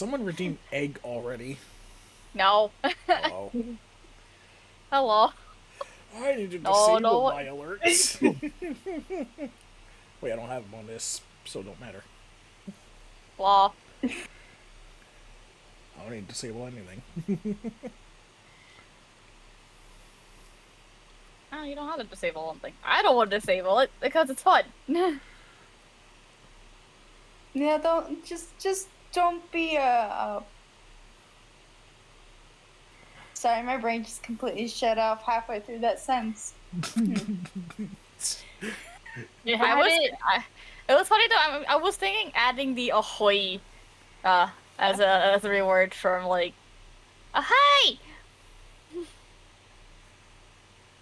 someone redeem egg already? No. Oh. Hello. I need to No, disable no. my alerts. Wait, I don't have them on this, so it don't matter. Blah. I don't need to disable anything. Oh, you don't have to disable something. I don't want to disable it because it's fun. Yeah, just don't be a. Sorry, my brain just completely shut off halfway through that sentence. You had it. It was funny though. I was thinking adding the ahoy, as a reward from like, ahoy.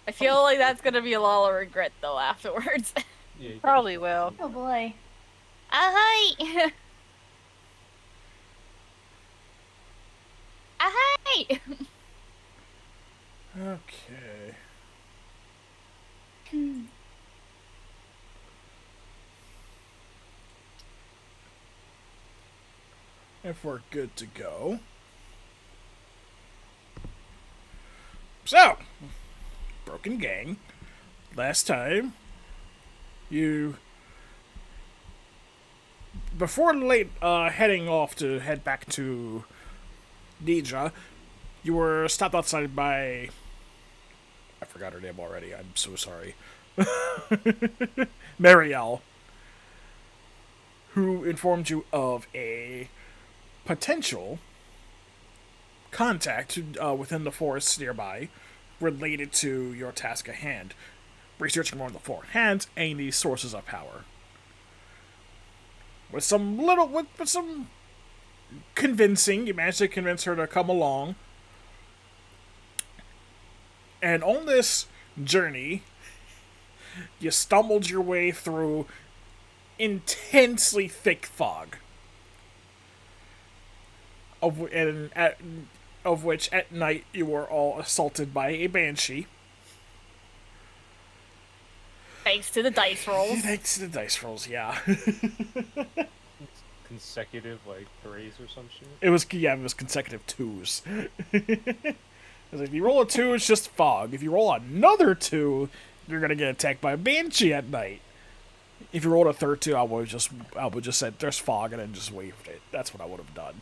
I feel like that's gonna be a lot of regret though afterwards. Yeah, you Probably will. Oh boy. Ahoy! Ahoy! Okay. If we're good to go. So, Broken Gang. Last time, you. Before heading off to head back to Nedra, you were stopped outside by. I forgot her name already. I'm so sorry. Marielle, who informed you of a potential contact within the forests nearby related to your task at hand, researching more of the four hands and the sources of power. With some convincing, you managed to convince her to come along. And on this journey, you stumbled your way through intensely thick fog. Of which at night you were all assaulted by a banshee. Thanks to the dice rolls. Thanks to the dice rolls, yeah. consecutive like threes or some shit. It was consecutive twos. It was like, if you roll a two, it's just fog. If you roll another two, you're gonna get attacked by a banshee at night. If you rolled a third two, I would just said there's fog and then just waved it. That's what I would have done.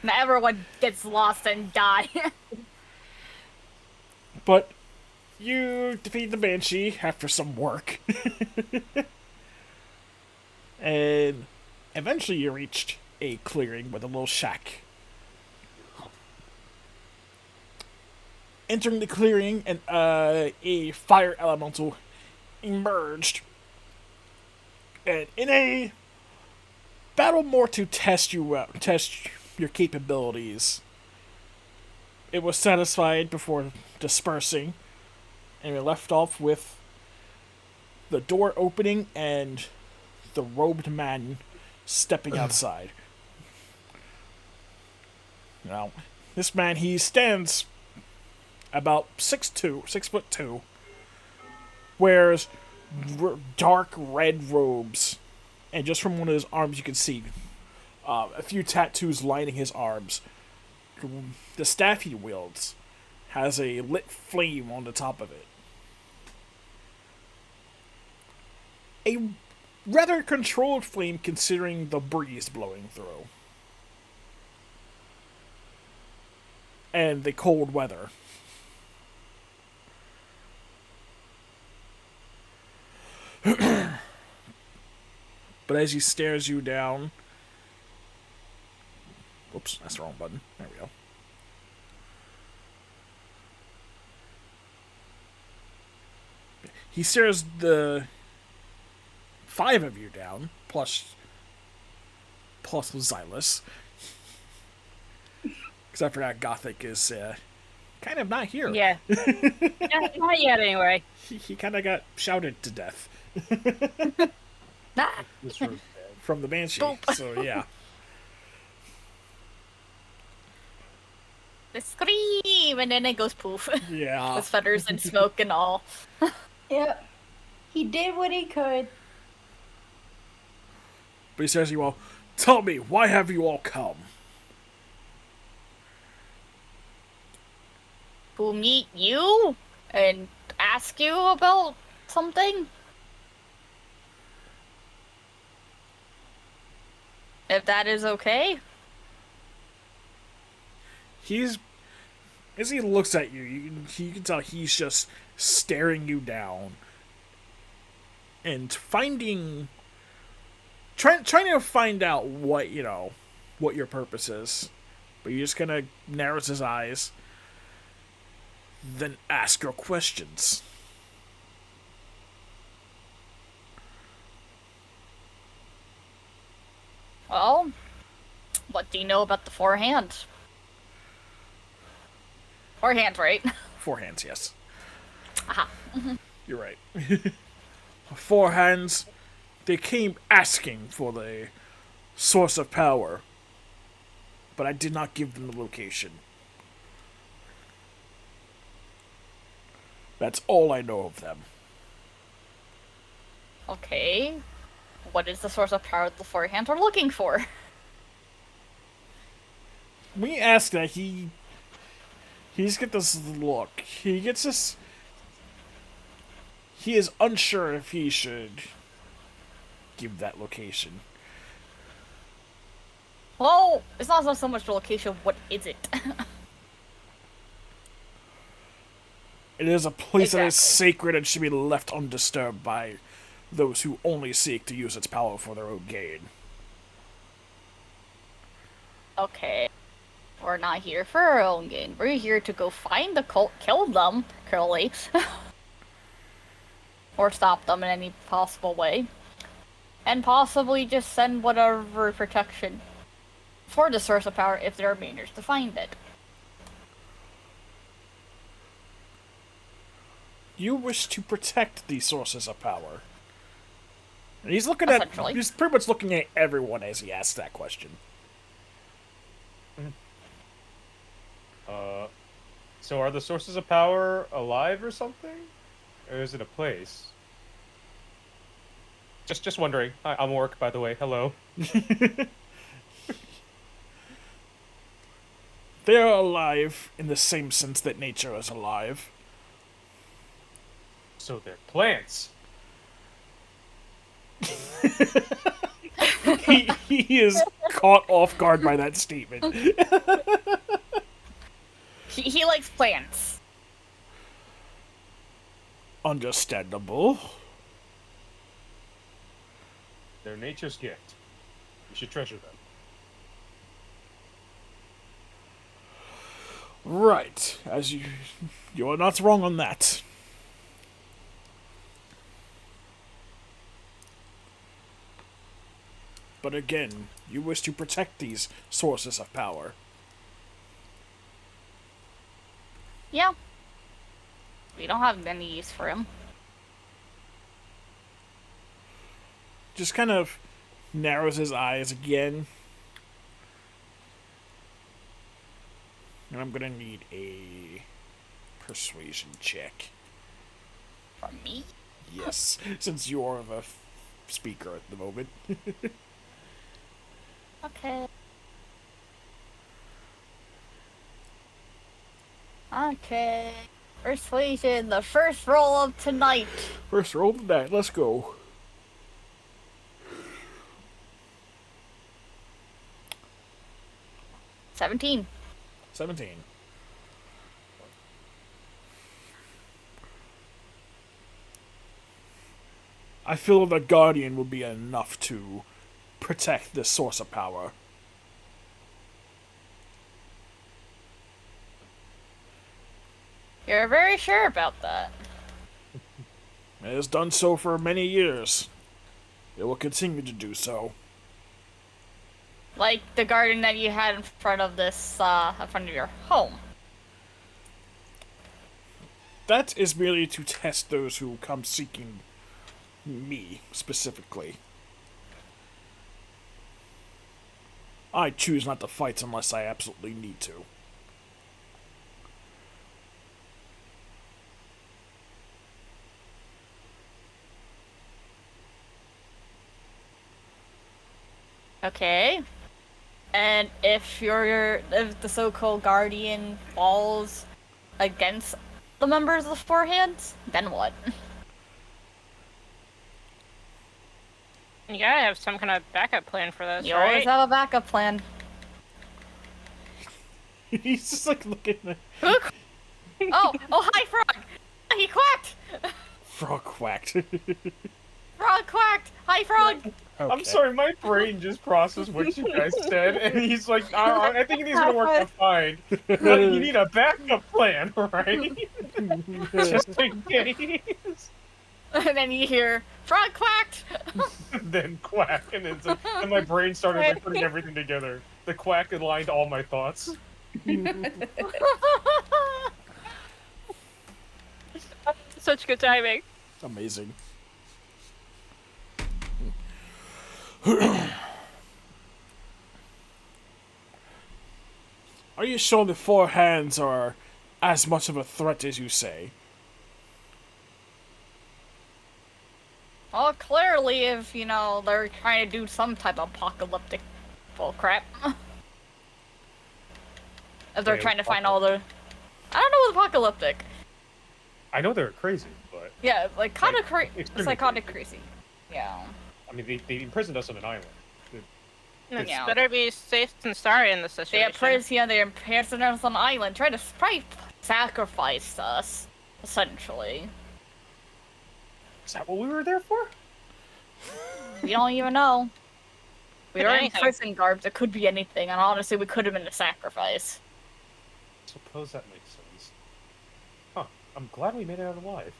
Now everyone gets lost and die. But you defeat the banshee after some work. And eventually you reached a clearing with a little shack. Entering the clearing, and a fire elemental emerged. And in a battle more to test your capabilities, it was satisfied before dispersing, and we left off with the door opening and the robed man stepping outside. Now, this man, he stands about 6'2", wears dark red robes, and just from one of his arms you can see a few tattoos lining his arms. The staff he wields has a lit flame on the top of it. A rather controlled flame considering the breeze blowing through. And the cold weather. But as he stares you down... Oops, that's the wrong button. There we go. He stares the 5 of you down, plus Xylus. Because I forgot Gothic is kind of not here. Yeah. Not yet, anyway. He kind of got shouted to death This room's dead. from the Banshee. Boop. So, yeah. They scream and then it goes poof. Yeah. With feathers and smoke and all. Yep. He did what he could. But he says you all, Tell me, why have you all come? To meet you and ask you about something? If that is okay? He's as he looks at you, you can tell he's just staring you down and trying to find out what what your purpose is. But he just kind of narrows his eyes. Then ask your questions. Well, what do you know about the forehand? Forehand, right? Four hands, yes. Aha. You're right. Four hands, they came asking for the source of power, but I did not give them the location. That's all I know of them. Okay. What is the source of power the forehand are looking for? We ask that he's got this look. He gets this. He is unsure if he should give that location. Well, it's not so much the location, what is it? It is a place that is Exactly. sacred and should be left undisturbed by those who only seek to use its power for their own gain. Okay. We're not here for our own gain. We're here to go find the cult, kill them, curly, or stop them in any possible way. And possibly just send whatever protection for the source of power if there are managers to find it. You wish to protect these sources of power. And he's looking at. Essentially. He's pretty much looking at everyone as he asks that question. So are the sources of power alive or something? Or is it a place? Just wondering. Hi, I'm Orc, by the way. Hello. They are alive in the same sense that nature is alive. So they're plants. He is caught off guard by that statement. He likes plants. Understandable. They're nature's gift. You should treasure them. Right. You are not wrong on that. But again, you wish to protect these sources of power. Yeah. We don't have any use for him. Just kind of narrows his eyes again. And I'm gonna need a persuasion check. For me? Yes, since you are the speaker at the moment. Okay. Okay. Persuasion, the first roll of tonight. First roll of the night, let's go. $17. 17. I feel the Guardian will be enough to protect this source of power. You're very sure about that. It has done so for many years. It will continue to do so. Like the garden that you had in front of this, in front of your home. That is merely to test those who come seeking me, specifically. I choose not to fight unless I absolutely need to. Okay. And if the so-called guardian falls against the members of the Four Hands, then what? You gotta have some kind of backup plan for this, You always right? have a backup plan. He's just like looking at Oh, hi, Frog! He quacked! frog quacked. Frog quacked! Hi, Frog! Okay. I'm sorry, my brain just processed what you guys said, and he's like, I think he's gonna work out fine. But you need a backup plan, right? Just in case. And then you hear, Frog quacked! Then quack, and and my brain started like putting everything together. The quack aligned all my thoughts. Such good timing. Amazing. Are you sure the Four Hands are as much of a threat as you say? Well, clearly, if, they're trying to do some type of apocalyptic bullcrap. If they're Wait, trying to find all the... I don't know what apocalyptic. I know they're crazy, but Yeah, like, kind of extremely psychotic crazy. Yeah. I mean, they imprisoned us on an island. It's Yeah. better be safe than sorry in this They situation. they're prisoners on the island, trying to probably sacrifice us, essentially. Is that what we were there for? We don't even know. We Could are in anything. prison garbs, it could be anything, and honestly, we could have been a sacrifice. Suppose that makes sense. Huh. I'm glad we made it out alive.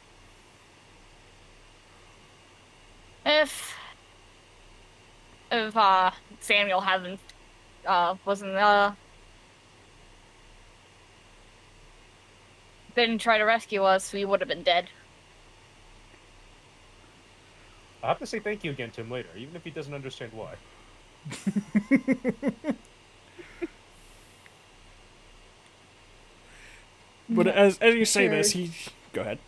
If Samuel didn't try to rescue us, we would have been dead. I'll have to say thank you again to him later, even if he doesn't understand why. But as you say Sure. this, he go ahead.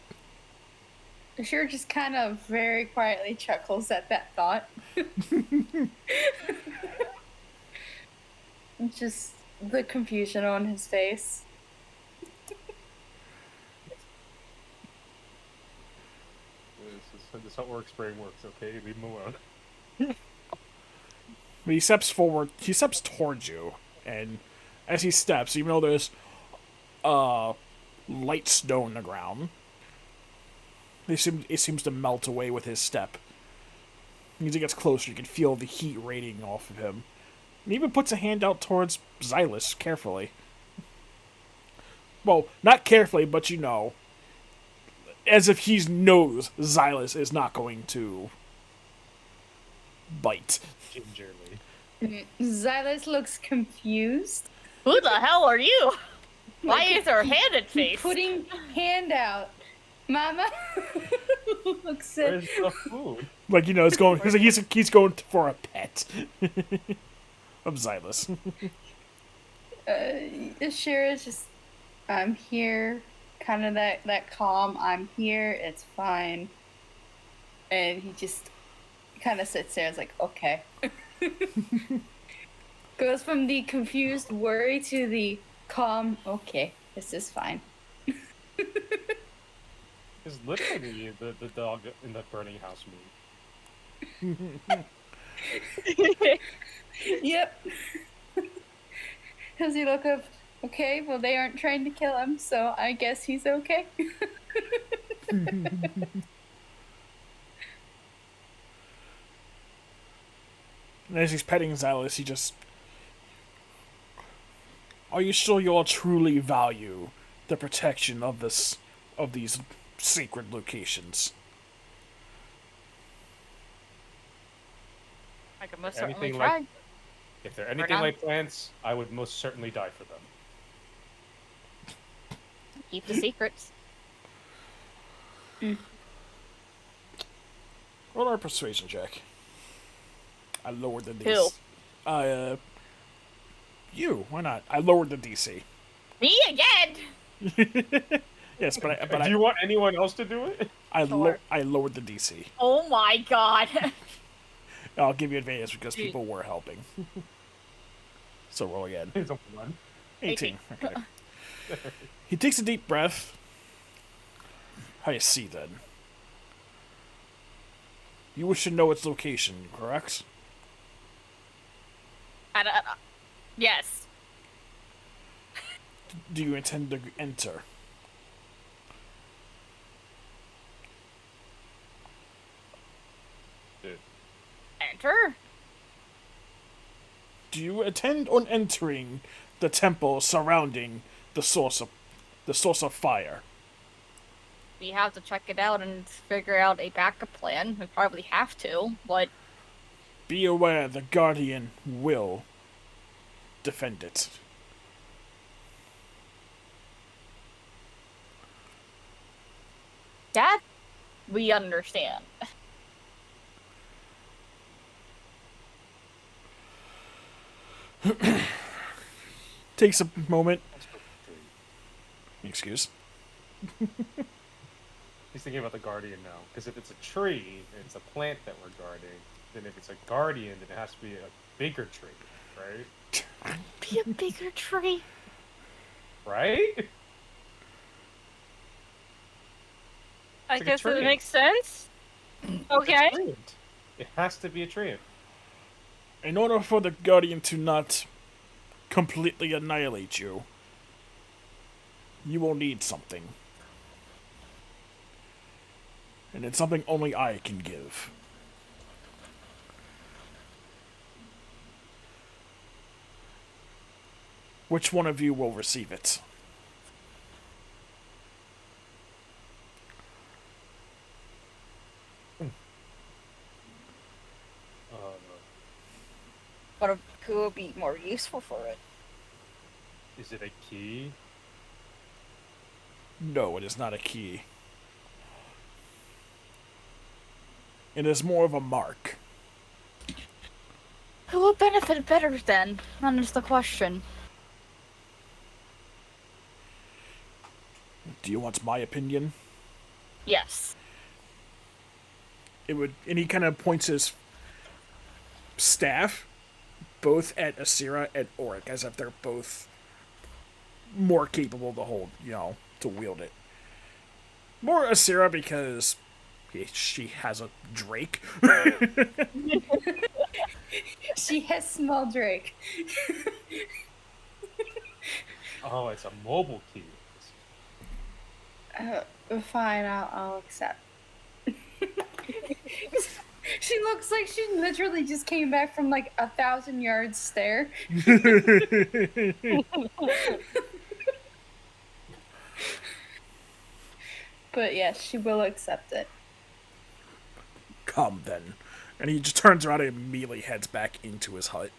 Sure just kind of very quietly chuckles at that thought. Just the confusion on his face. This is how Orc's brain works, okay? Leave him alone. But he steps forward. He steps towards you, and as he steps, even though there's light snow on the ground, it seems to melt away with his step. As he gets closer, you can feel the heat radiating off of him. And even puts a hand out towards Xylus carefully. Well, not carefully, but as if he knows Xylus is not going to bite. Gingerly. Xylus looks confused. Who the hell are you? Why is there a hand at face? Putting hand out. Mama looks at Where's the food? Like, it's going. He's going for a pet of Xylus. Shira's just, I'm here. Kind of that calm, I'm here, it's fine. And he just kind of sits there and is like, okay. Goes from the confused worry to the calm, okay, this is fine. It's literally the dog in the burning house movie. Yep. Does he look up? Okay, well they aren't trying to kill him, so I guess he's okay. And as he's petting Xylus, he just... Are you sure you all truly value the protection of these sacred locations? I could most Anything certainly like- try. If they're anything not. like plants, I would most certainly die for them. Keep the secrets. Roll our persuasion check. I lowered the Who? DC. You. Why not? I lowered the DC. Me again? Yes, but Do you want anyone else to do it? I Sure. lowered the DC. Oh my god. I'll give you advantage because people were helping. So roll again. It's a 1. 18. Okay. He takes a deep breath. I see then. You wish to know its location, correct? Yes. Do you intend to enter? Enter? Do you intend on entering the temple surrounding the source of fire? We have to check it out and figure out a backup plan. We probably have to, but Be aware the Guardian will defend it. that we understand. Takes a moment. Excuse. He's thinking about the guardian now. Because if it's a tree and it's a plant that we're guarding, then if it's a guardian, then it has to be a bigger tree, right? Be a bigger tree. Right? I like a guess it tree. makes sense. Okay. It's treant. It has to be a tree. In order for the Guardian to not completely annihilate you, you will need something. And it's something only I can give. Which one of you will receive it? But who would be more useful for it? Is it a key? No, it is not a key. It is more of a mark. Who would benefit better then? That is the question. Do you want my opinion? Yes. It would, and he kind of points his staff both at Asira and Oric, as if they're both more capable to hold, to wield it. More Asira because she has a Drake. She has small Drake. Oh, it's a mobile key. Fine, I'll accept. She looks like she literally just came back from like 1,000-yard stare. But yes, she will accept it. Come then. And he just turns around and immediately heads back into his hut.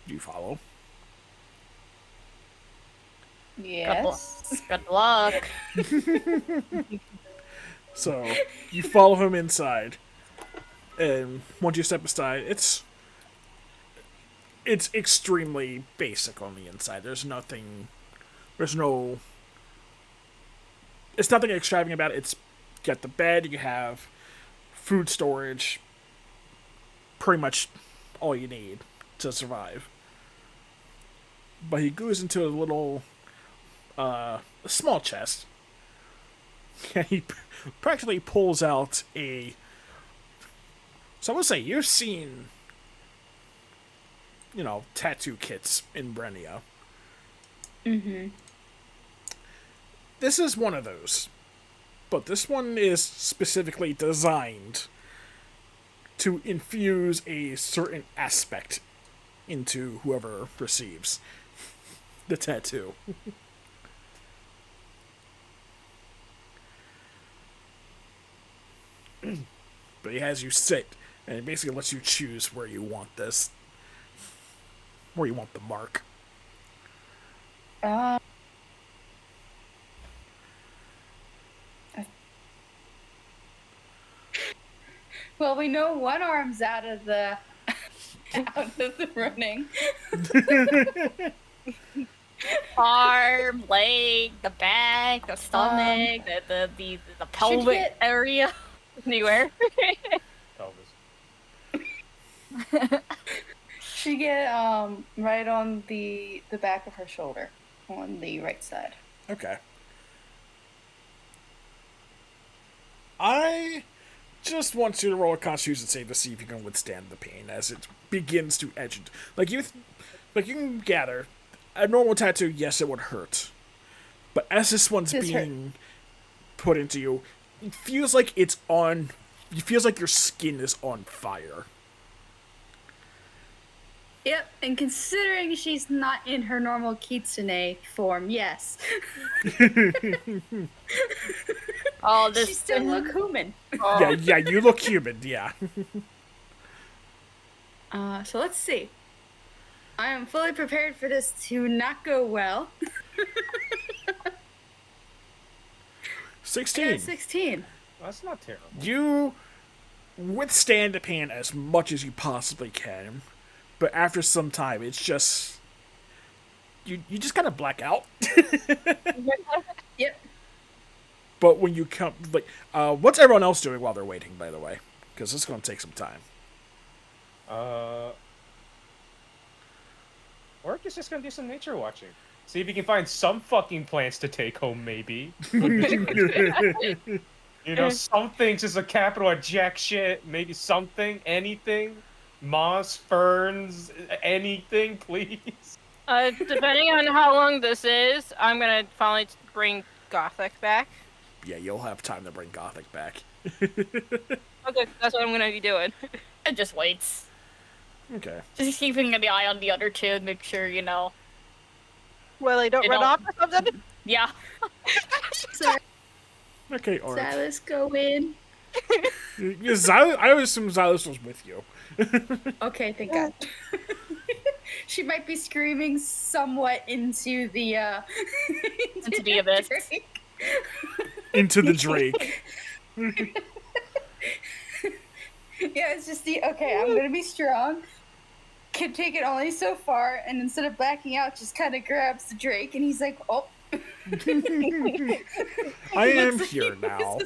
Do you follow? Yes. Good luck. So, you follow him inside. And once you step aside, it's extremely basic on the inside. It's nothing extravagant about it. It's got the bed, you have food storage, pretty much all you need to survive. But he goes into a little, a small chest, and he practically pulls out a. So I would say you've seen, tattoo kits in Brenia. Mm-hmm. This is one of those, but this one is specifically designed to infuse a certain aspect into whoever receives the tattoo. But he has you sit, and it basically lets you choose where you want this, where you want the mark. Well, we know one arm's out of the running. arm, leg, the back, the stomach, the pelvic get- area. Anywhere. Elvis. She get right on the back of her shoulder on the right side. Okay. I just want you to roll a Constitution save to see if you can withstand the pain as it begins to edge. Like you can gather, a normal tattoo, yes, it would hurt, but as this one's This hurt. being put into you, it feels like it's on. It feels like your skin is on fire. Yep, and considering she's not in her normal kitsune form, yes. Oh, She this still look human. Yeah, you look human. Yeah. So let's see. I am fully prepared for this to not go well. 16. 16. That's not terrible. You withstand the pain as much as you possibly can, but after some time, it's just you just kind of black out. Yep. But when you come, like, what's everyone else doing while they're waiting? By the way, because it's going to take some time. Orc is just gonna do some nature watching. See if he can find some fucking plants to take home, maybe. You know, some things is a capital of jack shit. Maybe something, anything. Moss, ferns, anything, please. Depending on how long this is, I'm gonna finally bring Gothic back. Yeah, you'll have time to bring Gothic back. Okay, that's what I'm gonna be doing. it just waits. Okay. Just keeping an eye on the other two, make sure you know. Well, they don't You run don't- off or something? Yeah. So, Okay, Orc. Silas, go in. Yeah, Xylus, I would assume Xylus was with you. Okay, thank God. She might be screaming somewhat into the Into the abyss. drink. Into the Drake. Yeah, it's just the okay. I'm gonna be strong. Can take it only so far, and instead of backing out, just kind of grabs the Drake, and he's like, "Oh, I am here now.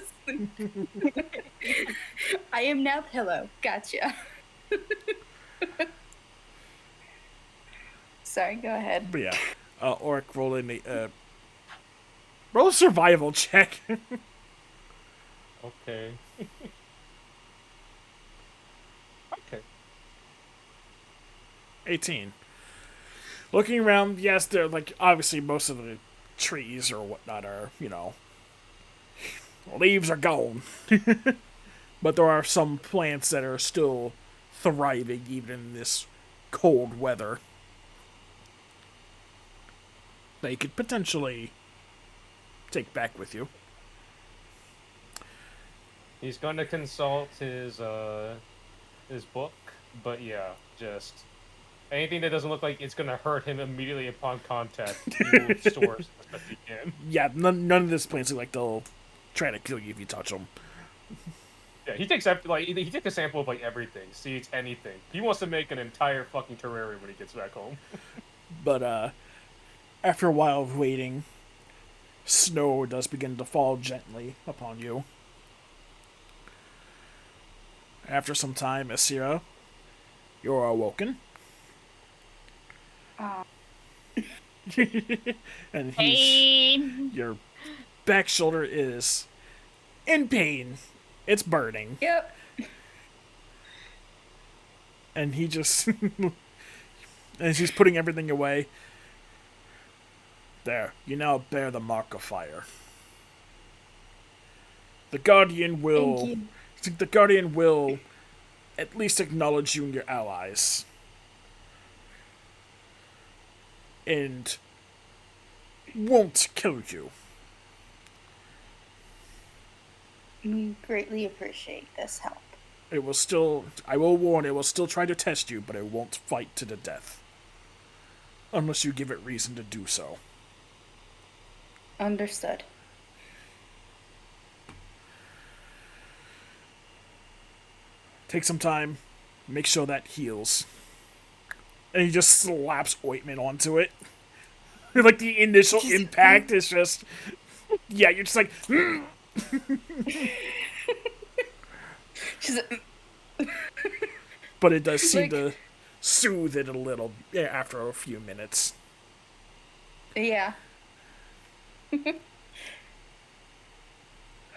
I am now pillow. Gotcha." Sorry, go ahead. But yeah, Orc, roll in the roll a survival check. Okay. Okay. 18. Looking around, yes, they're like obviously most of the trees or whatnot are, leaves are gone. But there are some plants that are still thriving even in this cold weather. That you could potentially take back with you. He's going to consult his book, but yeah, just anything that doesn't look like it's going to hurt him immediately upon contact, he will store as best he can. Yeah, none of these plants look like they'll try to kill you if you touch them. Yeah, he takes he takes a sample of like everything, seeds, anything. He wants to make an entire fucking terrarium when he gets back home. But after a while of waiting, snow does begin to fall gently upon you. After some time, Asira, you're awoken. Oh. And Pain. your back shoulder is in pain. It's burning. Yep. And he just... as he's putting everything away. There, you now bear the mark of fire. The Guardian will... Thank you. The Guardian will at least acknowledge you and your allies. And won't kill you. We greatly appreciate this help. It will still, I will warn, it will still try to test you, but it won't fight to the death. Unless you give it reason to do so. Understood. Take some time, make sure that heals. And he just slaps ointment onto it. Like the initial Just- impact is just, yeah, you're just like, She's like, but it does seem Like- to soothe it a little after a few minutes. yeah.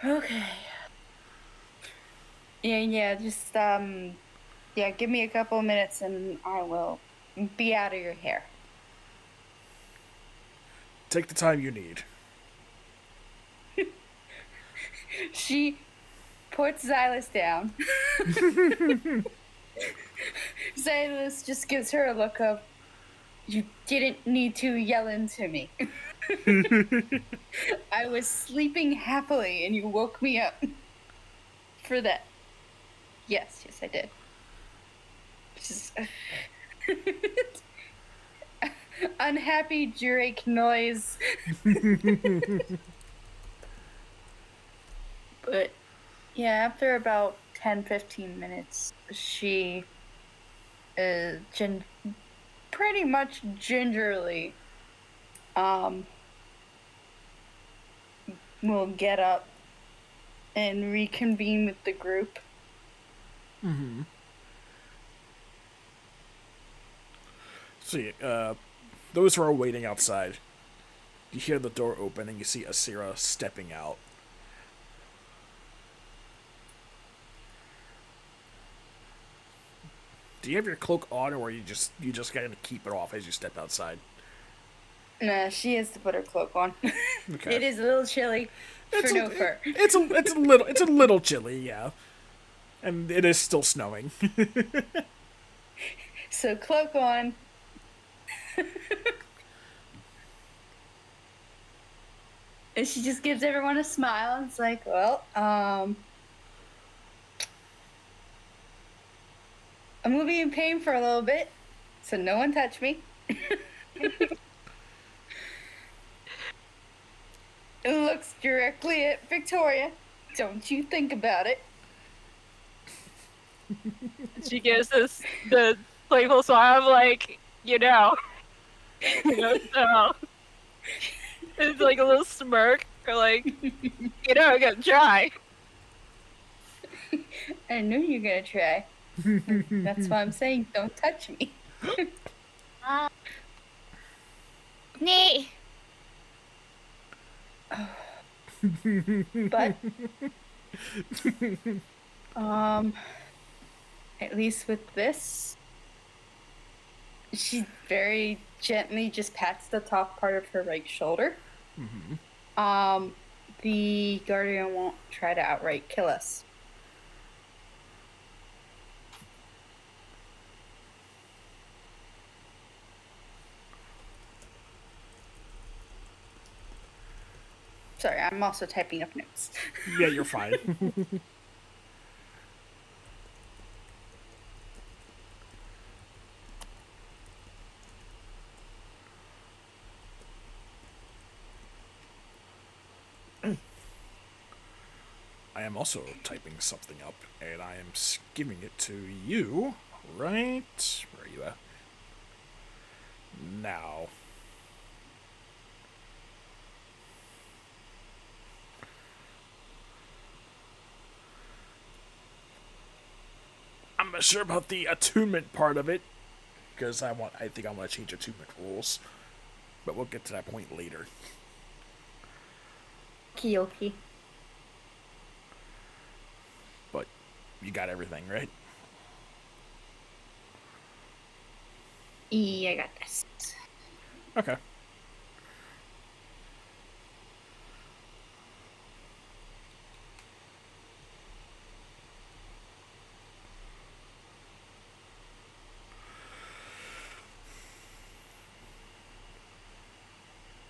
Okay. Yeah, just yeah, give me a couple of minutes and I will be out of your hair. Take the time you need. She puts Xylus down. Xylus just gives her a look of, you didn't need to yell into me. I was sleeping happily and you woke me up for that. Yes, I did. Just unhappy Drake noise. But yeah, after about 10-15 minutes, she pretty much gingerly will get up and reconvene with the group. See, those who are waiting outside, you hear the door open and you see Asira stepping out. Do you have your cloak on, or are you just gonna keep it off as you step outside? Nah, she has to put her cloak on. Okay. It is a little chilly for no fur. It's a little chilly, yeah, and it is still snowing. So cloak on. And she just gives everyone a smile. And it's like, well, I'm gonna be in pain for a little bit, so no one touch me. And looks directly at Victoria. Don't you think about it. She gives us the playful smile of like, you know, so it's like a little smirk or like, I'm gonna try. I knew you were gonna try. That's why I'm saying don't touch me. Nee. But at least with this, she very gently just pats the top part of her right shoulder. The guardian won't try to outright kill us. Sorry, I'm also typing up notes. Yeah, you're fine. I am also typing something up, and I am giving it to you. Right? Where are you at? Now. I'm not sure about the attunement part of it, because I think I want to change attunement rules, but we'll get to that point later. Kiyoki. But you got everything, right? Yeah, I got this. Okay.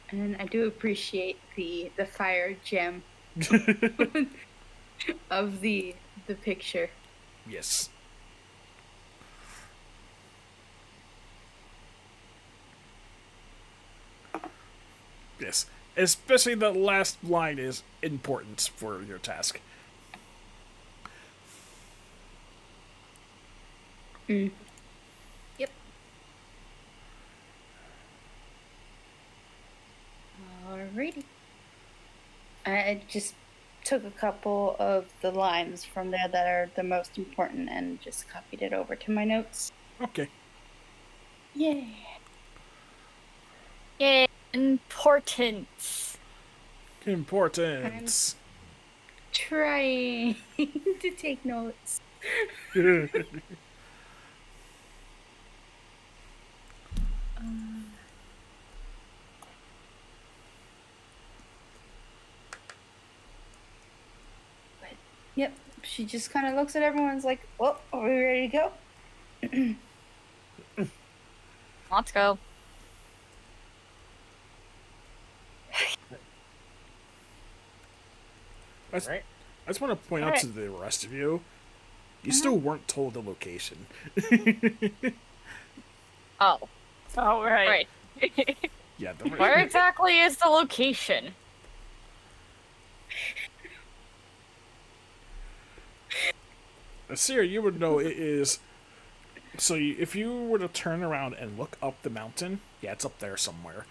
And I do appreciate the fire gem of the picture. Yes. Yes. Especially the last line is important for your task. Yep. I just took a couple of the lines from there that are the most important and just copied it over to my notes. Okay. Yeah. Yay, importance. Importance. Trying to take notes. But, yep, she just kind of looks at everyone's like, well, are we ready to go? Let's go. Right? I just want to point out Alright. to the rest of you, you still weren't told the location. Oh, Oh, right. Yeah, where exactly is the location? Asir, you would know it is. So if you were to turn around and look up the mountain, yeah, it's up there somewhere.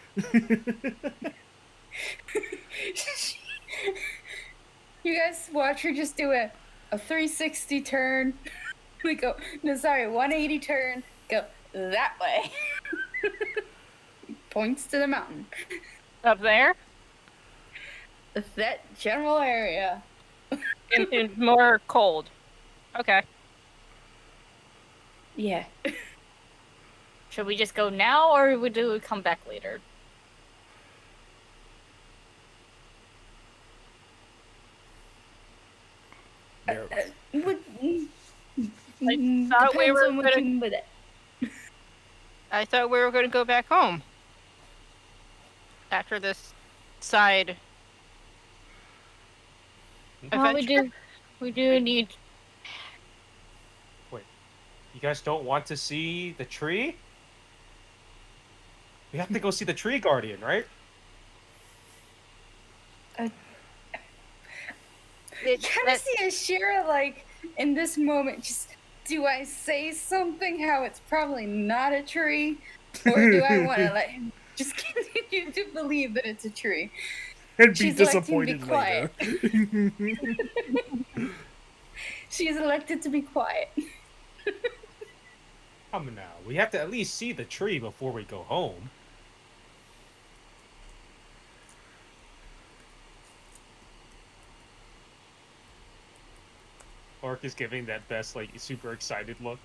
You guys watch her just do a 360 turn. We go, no, sorry, 180 turn. Go that way. Points to the mountain. Up there? That general area. In more cold. Okay. Yeah. Should we just go now, or would we come back later? There. Would, I thought we depends were on what gonna- you mean by that. I thought we were going to go back home. After this side Well, adventure. we do need. You guys don't want to see the tree? We have to go see the tree guardian, right? Kind of see Ashira like in this moment. Just do I say something how it's probably not a tree, or do I want to let him just continue to believe that it's a tree? And be She's electing to be disappointed later. She's elected to be quiet. Come now. We have to at least see the tree before we go home. Orc is giving that best, like, super excited look.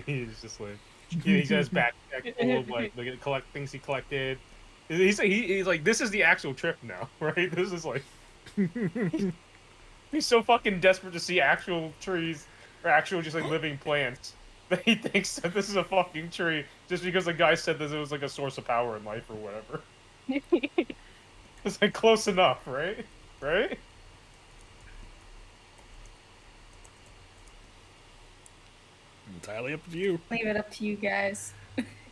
He's just like, he's got his backpack full of, like, things he collected. He's like, this is the actual trip now, right? This is like, he's so fucking desperate to see actual trees, or actual just, like, living plants, that he thinks that this is a fucking tree, just because the guy said that it was, like, a source of power in life or whatever. It's, like, close enough, right? Right? Entirely up to you. Leave it up to you guys.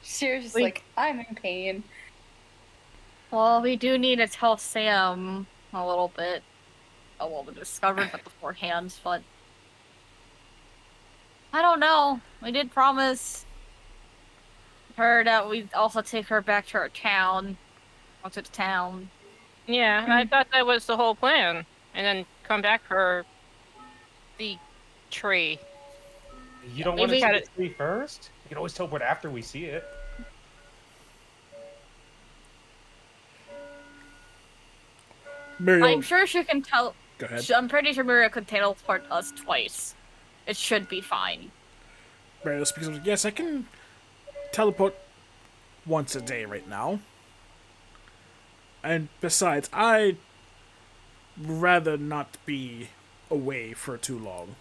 She's just We- like, I'm in pain. Well, we do need to tell Sam a little bit of what we discovered beforehand, but I don't know. We did promise her that we'd also take her back to our town, onto the town. Yeah, I thought that was the whole plan. And then come back for the tree. You don't want to maybe- see the tree first? You can always teleport after we see it. Muriel, I'm sure she can tell. go ahead. I'm pretty sure Muriel could teleport us twice. It should be fine. Muriel speaks up. Yes, I can teleport once a day right now. And besides, I'd rather not be away for too long.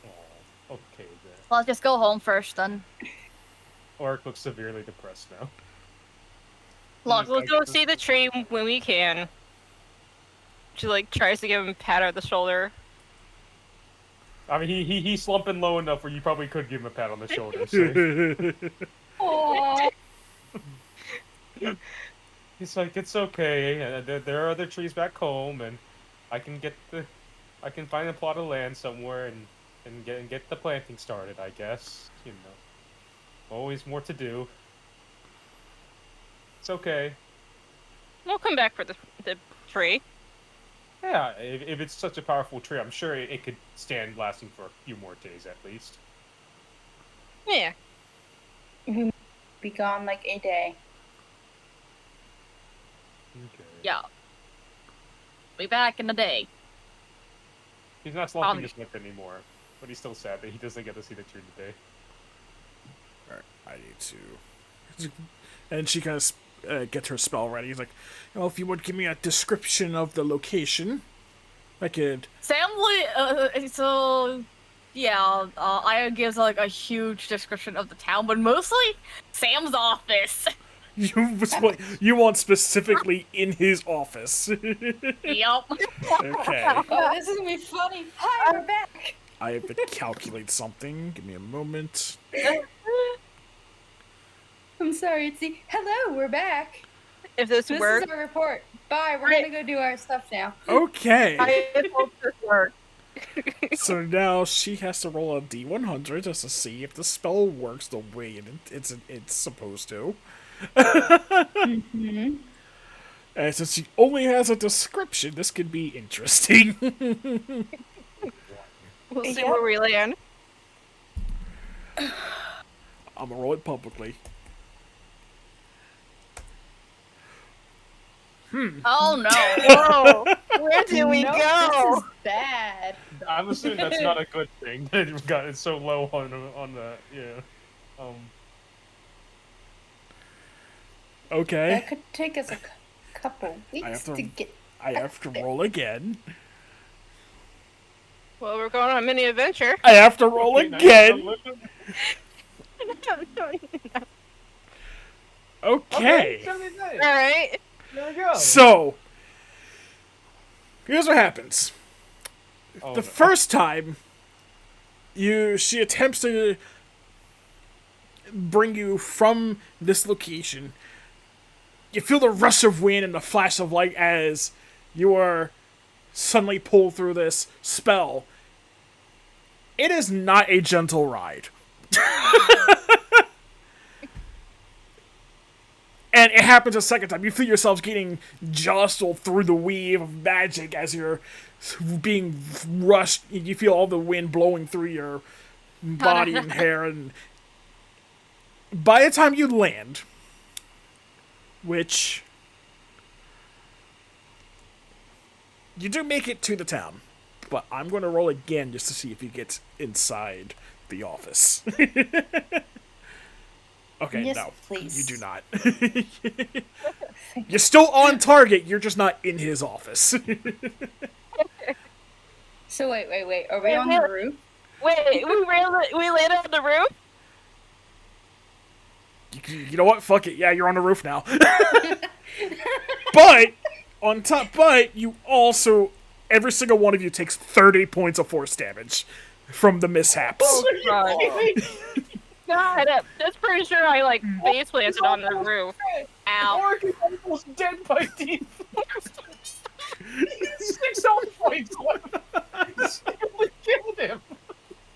Oh, okay then. Well, let's just go home first then. Orc looks severely depressed now. Look, We'll go see the tree when we can. She like tries to give him a pat on the shoulder. I mean, he's slumping low enough where you probably could give him a pat on the shoulder. So. Aww. He's like, it's okay. There are other trees back home, and I can find a plot of land somewhere and get the planting started. I guess, you know, always more to do. It's okay. We'll come back for the tree. Yeah, if it's such a powerful tree, I'm sure it could stand lasting for a few more days at least. Yeah. Be gone like a day. Okay. Yeah. Be back in a day. He's not slumping his lip anymore, but he's still sad that he doesn't get to see the tree today. Alright, I need to. And she kind of gets her spell ready. He's like, "Well, if you would give me a description of the location, I could." Sam, Aya gives like a huge description of the town, but mostly Sam's office. You want specifically in his office. Yup. Okay. Oh, this is gonna be funny. Hi, we're back. I have to calculate something. Give me a moment. I'm sorry, Itzy. Hello, we're back. If this This works, is our report. Bye, we're gonna go do our stuff now. Okay. I hope this works. So now she has to roll a d100 just to see if the spell works the way it's supposed to. Mm-hmm. And since she only has a description, this could be interesting. We'll see Yep. where we land. I'm gonna roll it publicly. Oh no. Whoa! Where do we Nope, go? This is bad. I'm assuming that's not a good thing that you've got it so low on the Okay. That could take us a couple weeks have to- to get. I have to roll again. Well, we're going on a mini adventure. I have to roll again. Okay. All right. There we go. So, here's what happens. Oh, The no. first time, she attempts to bring you from this location. You feel the rush of wind and the flash of light as you are suddenly pulled through this spell. It is not a gentle ride. And it happens a second time. You feel yourselves getting jostled through the weave of magic as you're being rushed. You feel all the wind blowing through your body and hair. And by the time you land, which you do make it to the town, but I'm going to roll again just to see if you get inside the office. Okay, Yes, no, please. you do not. You're still on target, you're just not in his office. So wait. Are we on the roof? Wait, we landed on the roof? You know what? Fuck it. Yeah, you're on the roof now. But you also, every single one of you takes 30 points of force damage from the mishaps. Oh, God, that's pretty sure I like face planted on the roof. Ow. Orc is almost dead by default. 6 health points left. We killed him.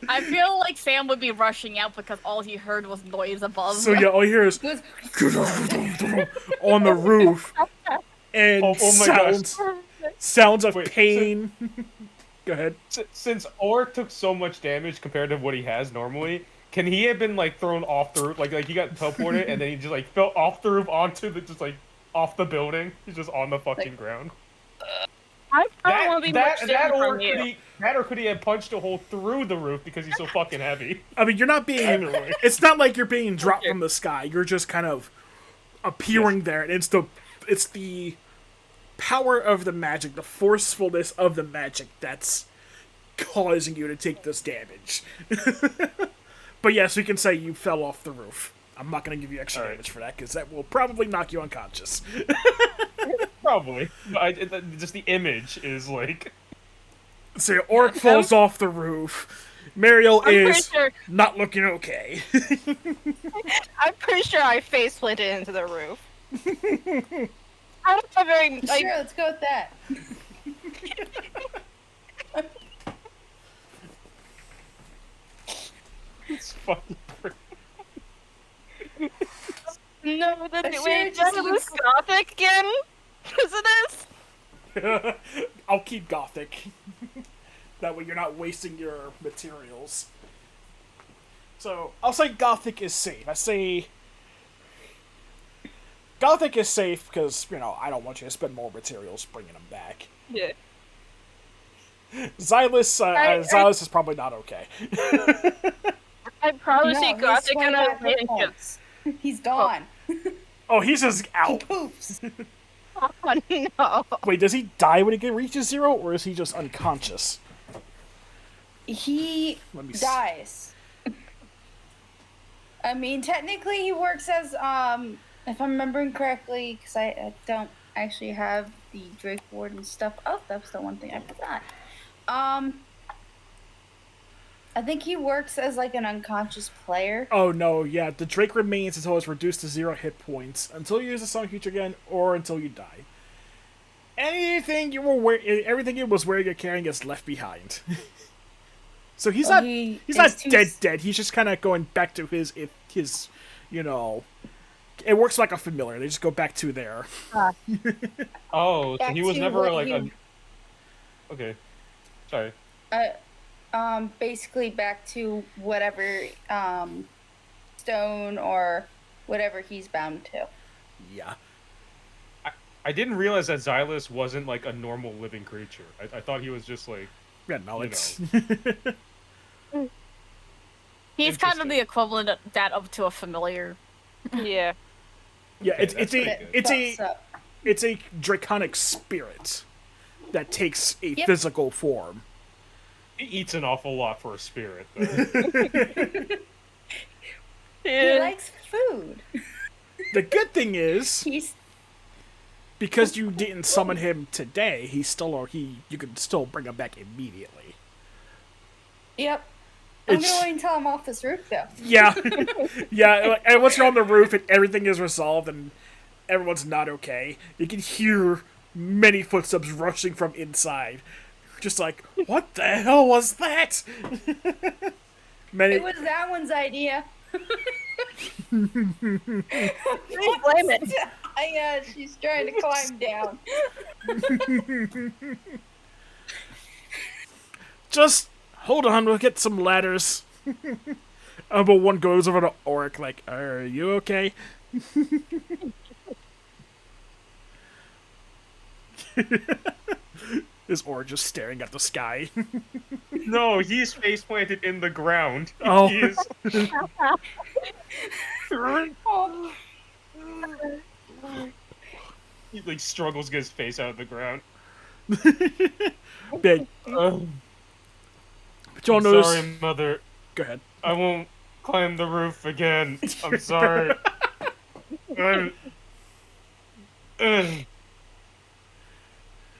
I feel like Sam would be rushing out because all he heard was noise above. So yeah, all you hear is Was on the roof, and Oh my gosh. sounds of Wait, so- pain. Go ahead. Since Orc took so much damage compared to what he has normally, can he have been like thrown off the roof? Like he got teleported and then he just like fell off the roof onto the just like off the building. He's just on the fucking ground. I don't want to be much different from you. Or could he have punched a hole through the roof because he's so fucking heavy? I mean, you're not being. It's not like you're being dropped from the sky. You're just kind of appearing there, and it's the power of the magic, the forcefulness of the magic that's causing you to take this damage. But yes, we can say you fell off the roof. I'm not going to give you extra damage for that, because that will probably knock you unconscious. Probably. But just the image is like... So your orc falls off the roof. Mariel I'm is pretty sure. not looking okay. I'm pretty sure I face planted into the roof. I don't have very. sure, let's go with that. It's fucking No, I'm sure wait, it just that was looks- Gothic again? because of this. I'll keep Gothic. That way you're not wasting your materials. So, I'll say Gothic is safe. I say Gothic is safe because, I don't want you to spend more materials bringing them back. Yeah. Xylus is probably not okay. I'd probably No, say he's Gothic on 25 a hit range of... points. He's gone. Oh, he's just He out. poops. Oh, no. Wait, does he die when he reaches 0, or is he just unconscious? He Let me dies. I mean, technically, he works as if I'm remembering correctly, because I don't actually have the Drake Warden stuff up. That's the one thing I forgot. I think he works as like an unconscious player. Oh no, yeah, the Drake remains until it's reduced to 0 hit points, until you use the Sonic Feature again, or until you die. Everything you was wearing or carrying gets left behind. So he's not dead. He's just kind of going back to his it works like a familiar. They just go back to there. Oh, so Back he was to never what like you- Okay. Sorry. Basically back to whatever stone or whatever he's bound to. Yeah. I didn't realize that Xylus wasn't like a normal living creature. I thought he was just like Yeah, no, it's He's kind of Interesting. the equivalent of that of to a familiar. Yeah. yeah, Okay, it's that's pretty good. it's a draconic spirit that takes a Yep. physical form. He eats an awful lot for a spirit, though. He likes food. The good thing is, He's because you didn't summon him today, you can still bring him back immediately. Yep. I'm It's- gonna wait until I'm off this roof though. Yeah, yeah. And once you're on the roof and everything is resolved and everyone's not okay, you can hear many footsteps rushing from inside. Just like, what the hell was that? Many. It was that one's idea. Blame it. She's trying to climb down. Just hold on, we'll get some ladders. But one goes over to Oric, like, are you okay? Is Oric just staring at the sky? No, he's face planted in the ground. Oh. He is... Oh, He like struggles to get his face out of the ground. Big. Oh, But y'all I'm notice. sorry, Mother. Go ahead. I won't climb the roof again. I'm sorry. I'm... Ugh.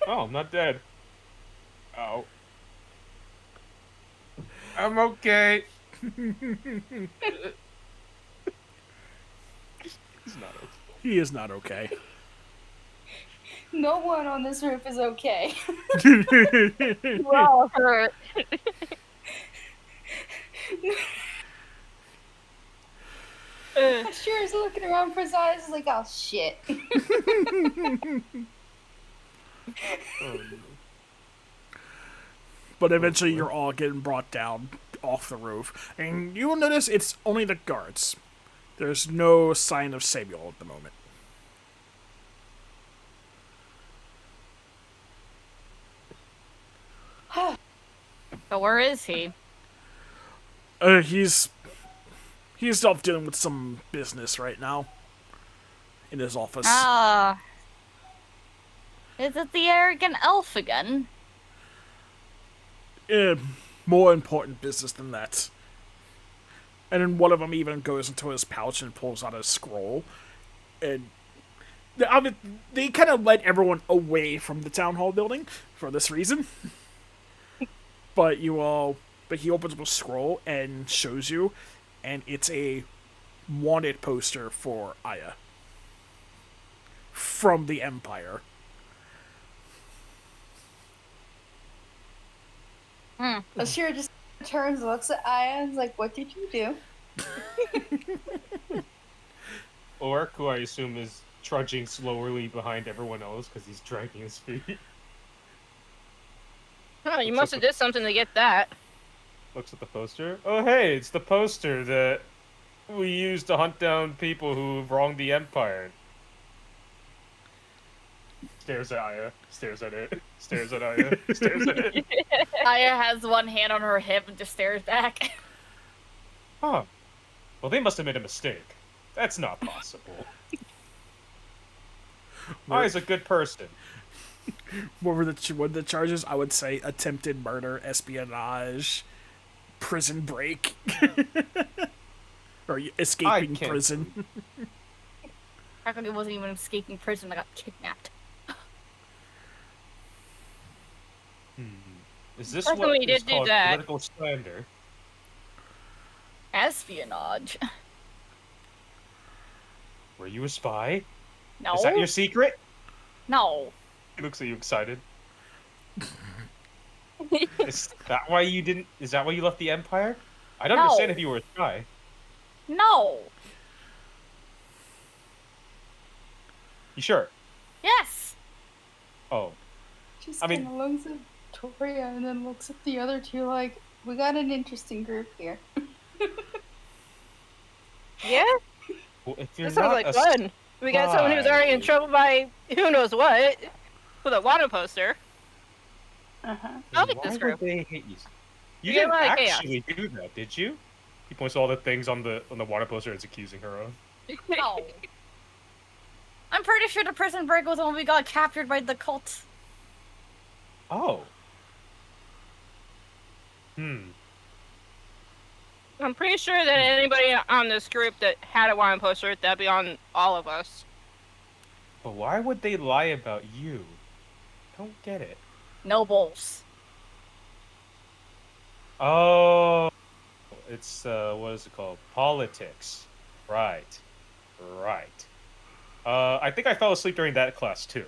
Oh, I'm not dead. Ow. I'm okay. He's not okay. He is not okay. no one on this roof is okay. We're all hurt. Sure is looking around for his eyes like, oh shit. Oh, no. But eventually you're all getting brought down off the roof. And you will notice it's only the guards. There's no sign of Samuel at the moment. But where is he? He's off dealing with some business right now. In his office. Ah. Is it the arrogant elf again? More important business than that. And then one of them even goes into his pouch and pulls out a scroll. And they kind of led everyone away from the town hall building for this reason. But he opens up a scroll and shows you, and it's a wanted poster for Aya from the Empire. Ashira just turns, looks at Aya, and is like, what did you do? Orc, who I assume is trudging slowly behind everyone else because he's dragging his feet. Oh, you Looks must like have did something to get that. Looks at the poster. Oh, hey, it's the poster that we used to hunt down people who wronged the Empire. Stares at Aya. Stares at it. Stares at Aya. Stares at it. Aya has one hand on her hip and just stares back. Huh. Well, they must have made a mistake. That's not possible. Aya's a good person. What were the charges? I would say attempted murder, espionage, prison break, or escaping can't prison. Technically, wasn't even escaping prison. I got kidnapped. Is this Definitely what did is do called that. political slander? Espionage. Were you a spy? No. Is that your secret? No. He looks at you excited. Is that why you didn't? Is that why you left the Empire? I'd understand No. if you were a spy. No. You sure? Yes. Oh, Just I mean- kind of looks at Toria and then looks at the other two like, we got an interesting group here. Yeah, well, if you're that sounds not like a fun. We got someone who's already in spy- trouble by who knows what with a water poster. Uh-huh. I like Why this would group. they hate you? You You get a didn't lot of chaos. actually do that, did you? He points to all the things on the water poster it's accusing her of. No. I'm pretty sure the prison break was when we got captured by the cult. Oh. I'm pretty sure that anybody on this group that had a wine poster, that'd be on all of us. But why would they lie about you? Don't get it. Nobles. Oh, it's what is it called? Politics. Right. Right. I think I fell asleep during that class too.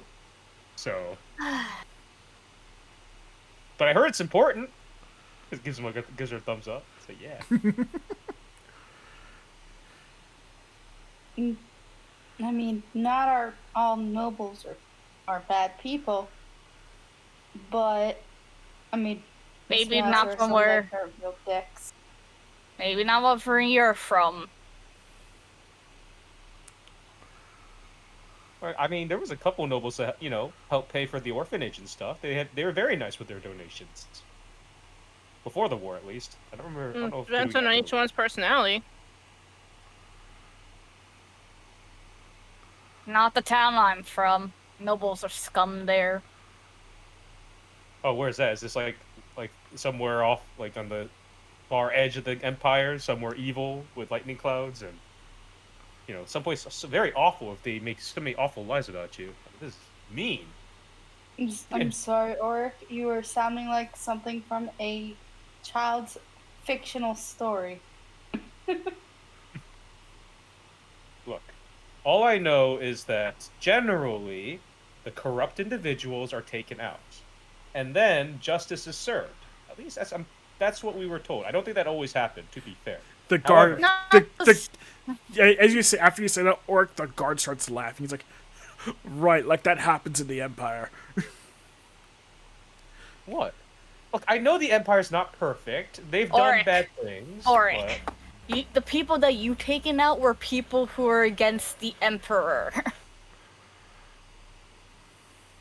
So, but I heard it's important. It gives her a thumbs up. So yeah. I mean, not all nobles are bad people, but I mean, Maybe these guys not are from some where- that are real dicks. Maybe not what for you're from. Right, I mean, there was a couple nobles that helped pay for the orphanage and stuff. They were very nice with their donations. Before the war, at least. I don't remember. I don't know if Depends doing on after each the war. one's personality. Not the town I'm from. Nobles are scum there. Oh, where's that? Is this like somewhere off, like on the far edge of the empire, somewhere evil with lightning clouds and someplace very awful if they make so many awful lies about you. This is mean. I'm sorry, Oric. You are sounding like something from a child's fictional story. Look, all I know is that generally the corrupt individuals are taken out, and then justice is served. At least that's what we were told. I don't think that always happened. To be fair, The guard, However- as you say, after you say that, Orc, the guard starts laughing. He's like, "Right, like that happens in the Empire." what? Look, I know the Empire's not perfect. They've done Oric. bad things. Oric. but- The people that you taken out were people who were against the Emperor.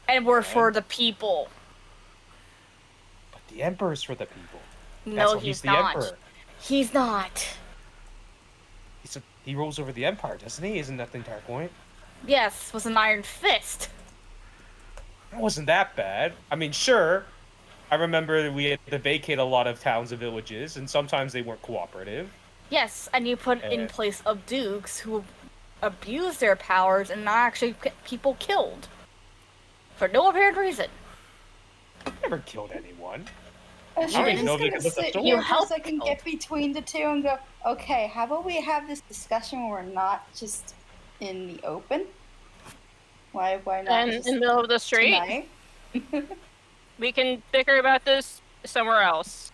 And were for the people. But the Emperor's for the people. No, That's why he's the not. Emperor. He's not. He rules over the Empire, doesn't he? Isn't that the entire point? Yes, was an iron fist. It wasn't that bad. I mean, sure. I remember we had to vacate a lot of towns and villages, and sometimes they weren't cooperative. Yes, and you put in place of dukes who abused their powers and not actually people killed. For no apparent reason. I've never killed anyone. I'm I just don't even know if they gonna could lift a sit sword. here You for a helped second, kill. get between the two, and go, okay, how about we have this discussion where we're not just in the open? Why not And just in the middle of the street, tonight? we can bicker about this somewhere else.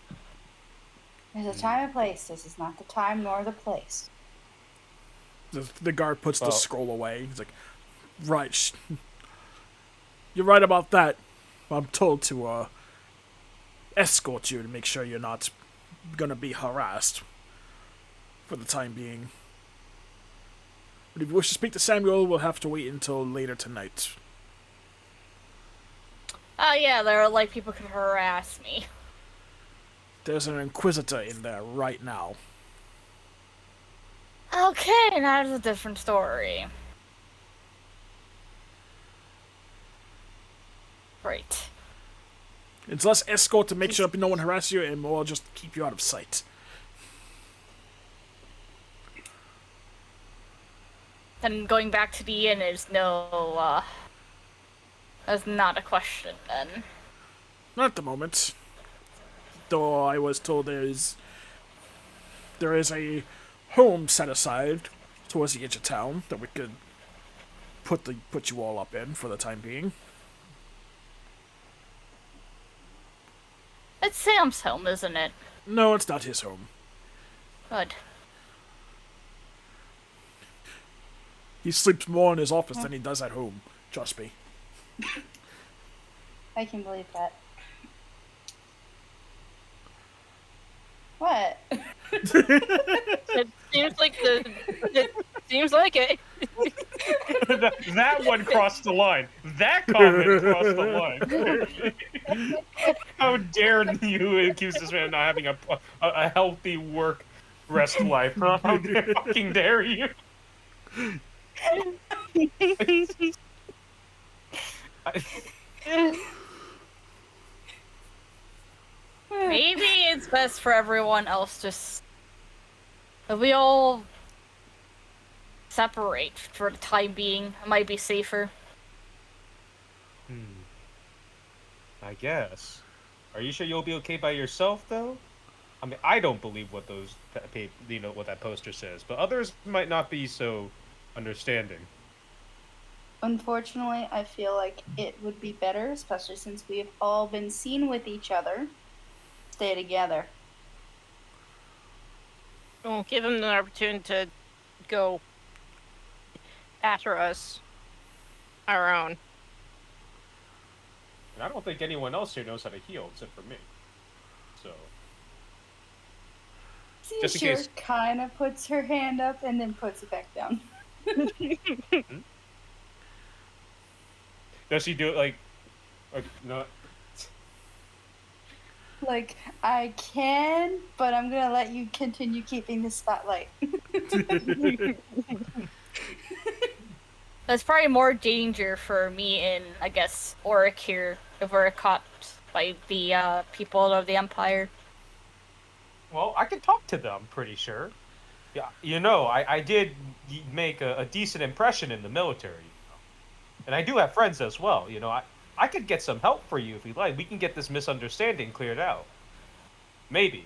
There's a time and place. This is not the time nor the place. The guard puts the Well- scroll away. He's like, Right. You're right about that. I'm told to escort you to make sure you're not gonna be harassed for the time being. But if you wish to speak to Samuel, we'll have to wait until later tonight. Oh yeah, there are like people can harass me. There's an Inquisitor in there right now. Okay, now it's a different story. Right. It's less escort to make sure no one harasses you, and more just keep you out of sight. Then going back to the inn is is not a question then. Not at the moment. Though I was told there is a home set aside towards the edge of town that we could put you all up in for the time being. It's Sam's home, isn't it? No, it's not his home. Good. He sleeps more in his office than he does at home. Trust me. I can believe that. What? It seems like it seems like it. That one crossed the line. That comment crossed the line. How dare you accuse this man of not having a healthy work rest life? Huh? How fucking dare you? Maybe it's best for everyone else just if we all separate for the time being. It might be safer. I guess. Are you sure you'll be okay by yourself, though? I mean, I don't believe what what that poster says, but others might not be so understanding. Unfortunately, I feel like it would be better, especially since we have all been seen with each other. Stay together. We'll give him the opportunity to go after us. Our own. And I don't think anyone else here knows how to heal except for me. So. Just in Seashore case. kind of puts her hand up and then puts it back down. Does she do it like no? Like, I can, but I'm gonna let you continue keeping the spotlight. There's probably more danger for me and, I guess, Auric here if we're caught by the people of the Empire. Well, I can talk to them, pretty sure. Yeah, you know, I did make a decent impression in the military. And I do have friends as well, you know. I could get some help for you if you like. We can get this misunderstanding cleared out. Maybe.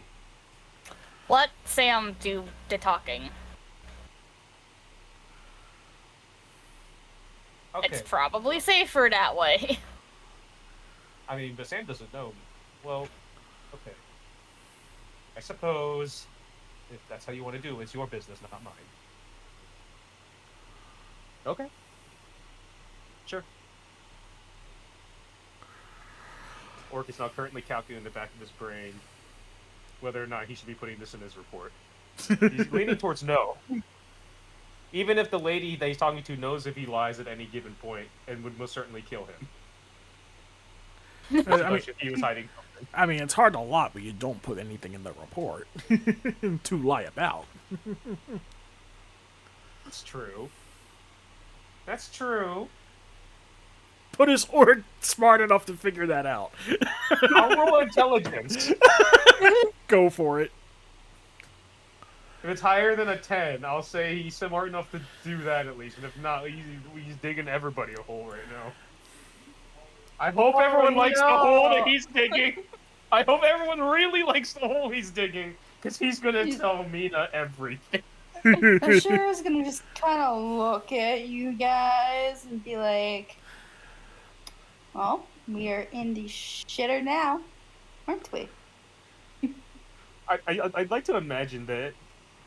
Let Sam do the talking. Okay. It's probably safer that way. I mean, but Sam doesn't know. Well, okay. I suppose if that's how you want to do it, it's your business, not mine. Okay. Sure. Orc is now currently calculating in the back of his brain whether or not he should be putting this in his report. He's leaning towards no. Even if the lady that he's talking to knows if he lies at any given point and would most certainly kill him. If he was hiding something. I mean, it's hard to lie, but you don't put anything in the report to lie about. That's true. That's true. But is Orc smart enough to figure that out? I'll roll intelligence. Go for it. If it's higher than a 10, I'll say he's smart enough to do that at least. And if not, he's digging everybody a hole right now. I hope everyone likes the hole that he's digging. I hope everyone really likes the hole he's digging. Because he's going to tell Mina everything. I'm sure I was gonna just kind of look at you guys and be like, well, we are in the shitter now, aren't we? I'd like to imagine that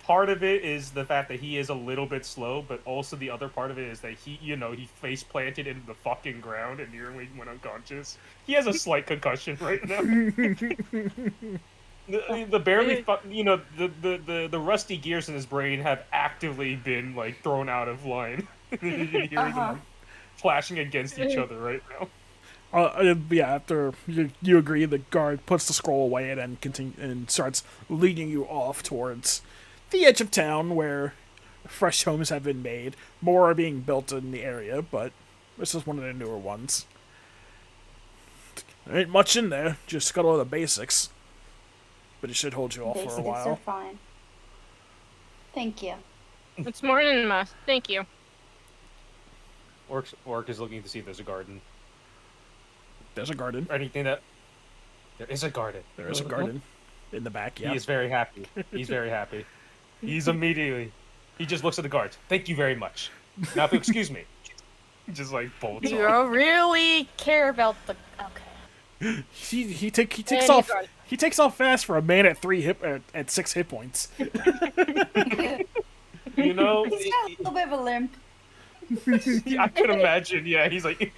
part of it is the fact that he is a little bit slow, but also the other part of it is that he face planted into the fucking ground and nearly went unconscious. He has a slight concussion right now. The barely, the rusty gears in his brain have actively been like thrown out of line. You can hear them like, flashing against each other right now. Yeah, after you agree, the guard puts the scroll away and then starts leading you off towards the edge of town where fresh homes have been made. More are being built in the area, but this is one of the newer ones. There ain't much in there, just got all the basics. But it should hold you off for a Basics while. are fine. Thank you. It's more than enough. Thank you. Orc is looking to see if there's a garden. There's a garden. Anything that... There is a garden. There is a garden in the back, yeah. He is very happy. He's very happy. He's immediately... He just looks at the guards. Thank you very much. Now, if you excuse me. He just, like, bolts You off. really care about the. Okay. He takes off. He takes off fast for a man at 6 hit points. You know... He's got a little bit of a limp. I can imagine, yeah. He's like...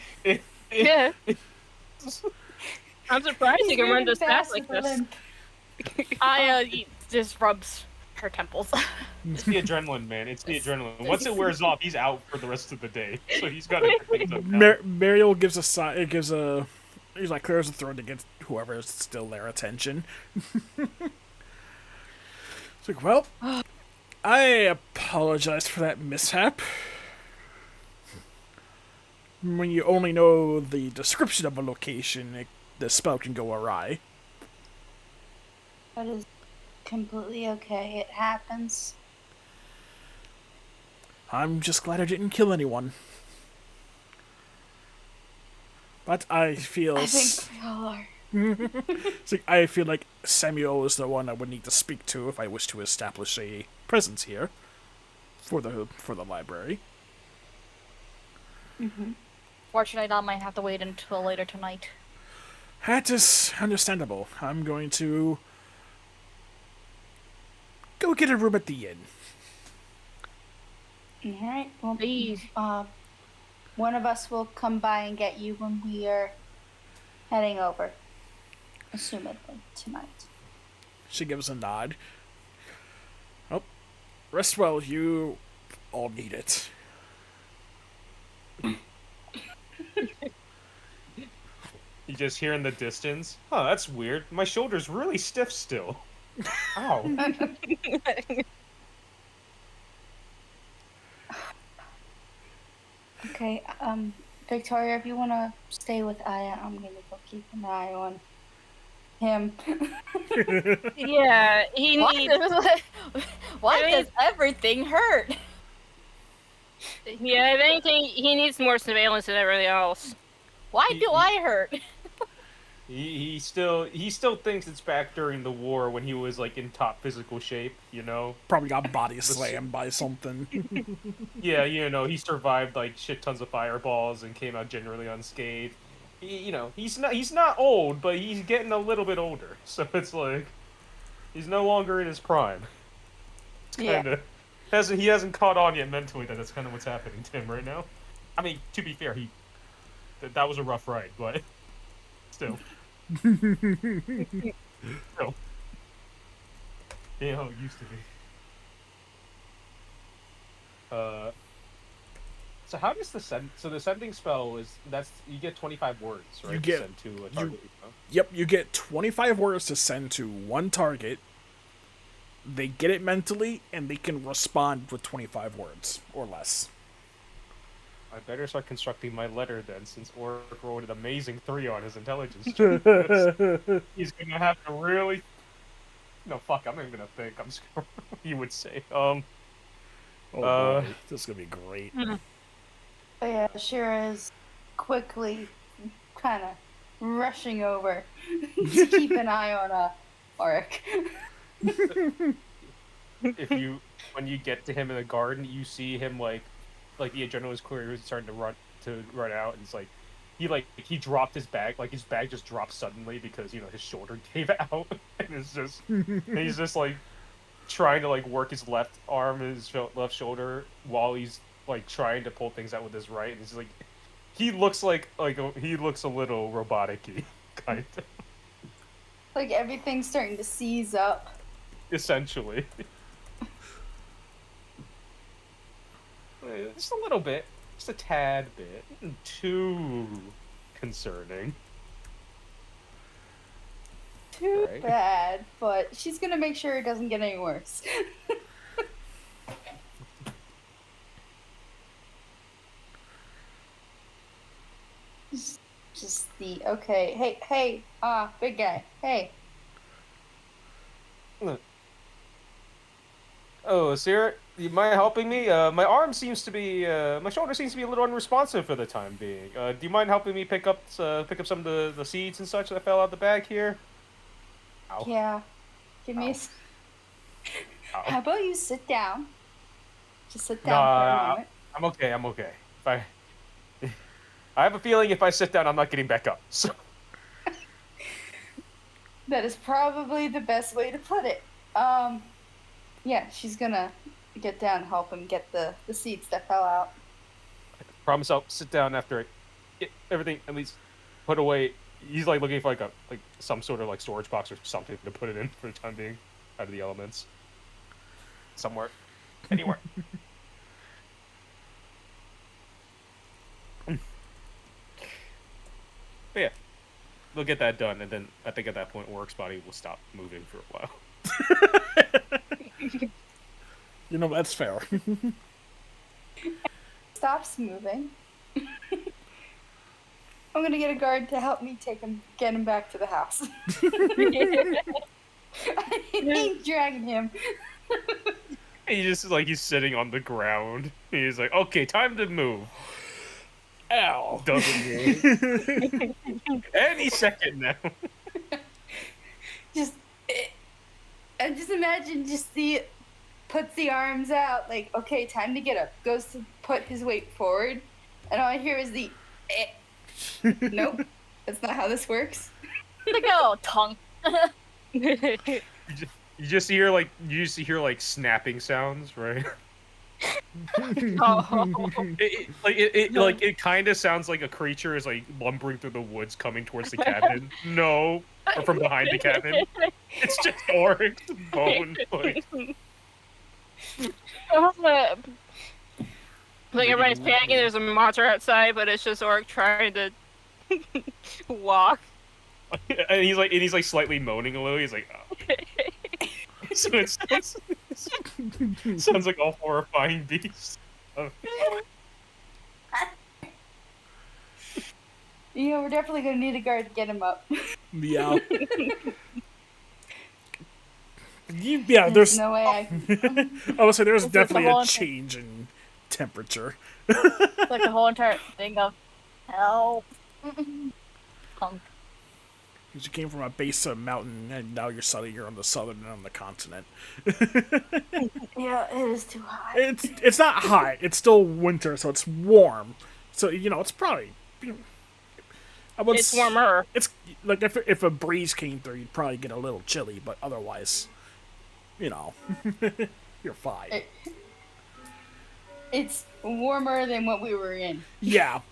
Yeah. I'm surprised you can run moving this fast like with a this. limp. He just rubs her temples. It's the adrenaline, man. It's the adrenaline. Once it wears off, he's out for the rest of the day. So he's got to... Mariel gives a sigh. It gives a. He's like clears the throat to get whoever is still there attention. It's like, well, I apologize for that mishap. When you only know the description of a location, the spell can go awry. That is completely okay. It happens. I'm just glad I didn't kill anyone. But I feel... I think we all are. See, I feel like Samuel is the one I would need to speak to if I wish to establish a presence here for the library. Mm-hmm. Fortunately, I might have to wait until later tonight. That is understandable. I'm going to go get a room at the inn. Alright, well, Please. one of us will come by and get you when we are heading over. Assumedly, tonight. She gives a nod. Oh, rest well. You all need it. You just hear in the distance, oh, that's weird. My shoulder's really stiff still. Ow. Okay, Victoria, if you want to stay with Aya, I'm gonna go keep an eye on him. Yeah, he Why needs. Why does everything hurt? Yeah, if anything, he needs more surveillance than everything else. Why do I hurt? He still thinks it's back during the war when he was like in top physical shape, you know? Probably got body slammed by something. Yeah, you know, he survived like shit tons of fireballs and came out generally unscathed. You know, he's not old, but he's getting a little bit older. So it's like he's no longer in his prime. It's kinda he hasn't caught on yet mentally that that's kind of what's happening to him right now. I mean, to be fair, that was a rough ride, but still. Still. You know, it used to be. So how does the the sending spell you get 25 words, right? You get- to send to a target. Yep, you get 25 words to send to one target. They get it mentally, and they can respond with 25 words or less. I better start constructing my letter then, since Orc rolled an amazing 3 on his intelligence. He's gonna have to really. No, fuck. I'm not even gonna think. I'm just gonna. He would say. Oh boy, this is gonna be great. But yeah, Shira is quickly kind of rushing over to keep an eye on Auric. When you get to him in the garden, you see him like the adrenaline is clear. He's starting to run out, and it's like he dropped his bag. Like his bag just dropped suddenly because his shoulder gave out, and he's just like trying to like work his left arm, his left shoulder, while he's like trying to pull things out with his right. And he's like, he looks he looks a little robotic-y, kind of, Like everything's starting to seize up. essentially. Just a little bit, just a tad bit, nothing too concerning. Too Right. bad, but she's gonna make sure it doesn't get any worse. Just the okay. Hey, big guy. Hey. Oh, Sarah, you mind helping me? My arm seems to be, my shoulder seems to be a little unresponsive for the time being. Do you mind helping me pick up some of the seeds and such that fell out the bag here? Ow. Yeah. Give me a. Ow. How about you sit down? Just sit No, down for a moment. I'm okay. I'm okay. I have a feeling if I sit down, I'm not getting back up. So. That is probably the best way to put it. Yeah, she's gonna get down and help him get the seeds that fell out. Promise I'll sit down after I get everything at least put away. He's like looking for like some sort of like storage box or something to put it in for the time being, out of the elements. Somewhere, anywhere. But yeah, they'll get that done, and then I think at that point, Work's body will stop moving for a while. You know, that's fair. Stops moving. I'm gonna get a guard to help me get him back to the house. I ain't dragging him. He's sitting on the ground. He's like, okay, time to move. Ow. Doesn't move. Any second now. I just imagine puts the arms out, like, okay, time to get up. Goes to put his weight forward, and all I hear is the nope, that's not how this works. Like a little tongue. You just hear like snapping sounds, right? Oh. It kind of sounds like a creature is like lumbering through the woods coming towards the cabin. No, or from behind the cabin. It's just Oryx bone. Like everybody's panicking, there's a monster outside, but it's just Orc trying to walk. And he's like slightly moaning a little. He's like, oh. So it sounds like a horrifying beast. Oh. Yeah, we're definitely gonna need a guard to get him up. Yeah. Yeah, there's no way I can. I would say there's It's definitely the a whole- change in temperature. It's like the whole entire thing of help. Punk. Because you came from a base of a mountain, and now you're on the southern and on the continent. Yeah, it is too hot. It's not hot. It's still winter, so it's warm. So it's probably. It's warmer. It's like if a breeze came through, you'd probably get a little chilly, but otherwise, you're fine. It's warmer than what we were in. Yeah.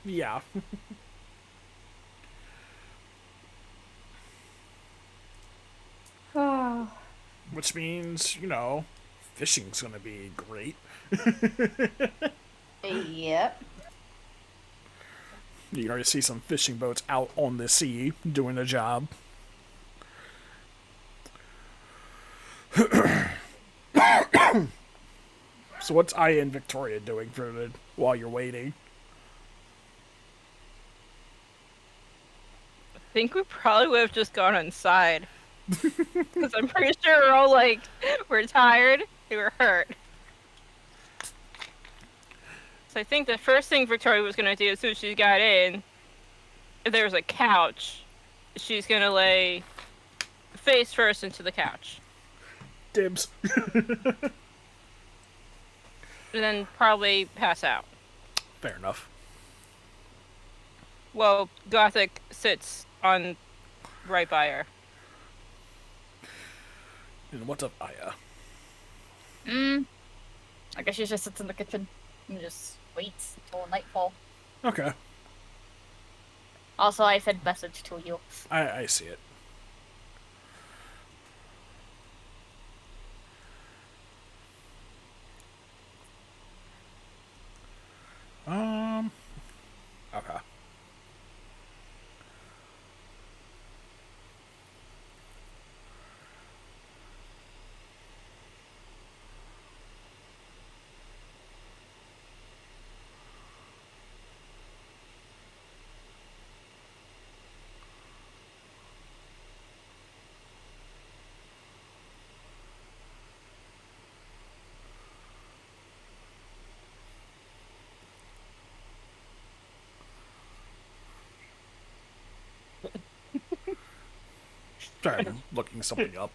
Oh. Which means, fishing's gonna be great. Yep. You can already see some fishing boats out on the sea doing the job. So what's Aya and Victoria doing while you're waiting? I think we probably would have just gone inside. Because I'm pretty sure we're all like, we're tired, we're hurt. So I think the first thing Victoria was going to do as soon as she got in, if there was a couch, she's going to lay face first into the couch. Dibs. And then probably pass out. Fair enough. Well, Gothic sits on right by her. And what's up, Aya? I guess she just sits in the kitchen and just waits until nightfall. Okay, Also, I said message to you. I see it. Um. Okay. Sorry, I'm looking something up.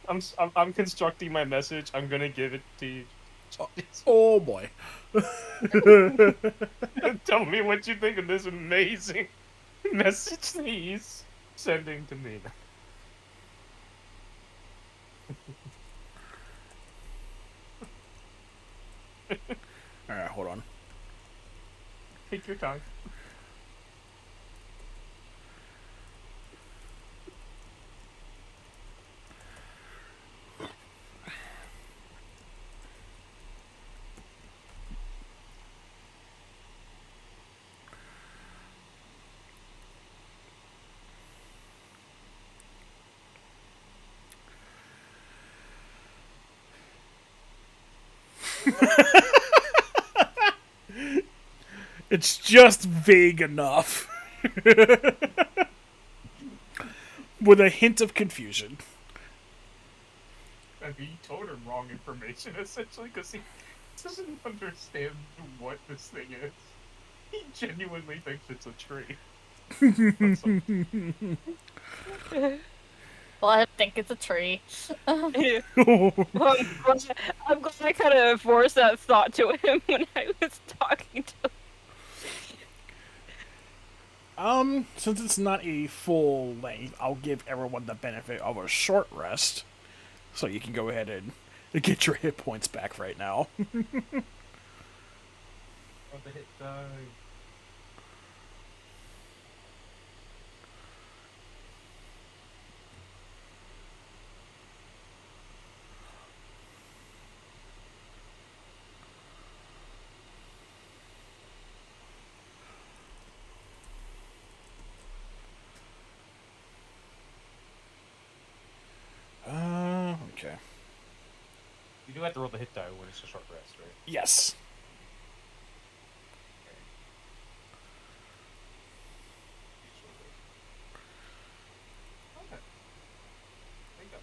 I'm constructing my message. I'm gonna give it to you. Oh boy. Tell me what you think of this amazing message that he's sending to me. All right, hold on. Take your time. It's just vague enough. With a hint of confusion. I mean, you told him wrong information essentially because he doesn't understand what this thing is. He genuinely thinks it's a tree. Well, I think it's a tree. Well, I'm glad I kind of forced that thought to him when I was talking to him. Since it's not a full length, I'll give everyone the benefit of a short rest. So you can go ahead and get your hit points back right now. Oh, the hit die. Okay. You do have to roll the hit die when it's a short rest, right? Yes. Okay. There you go.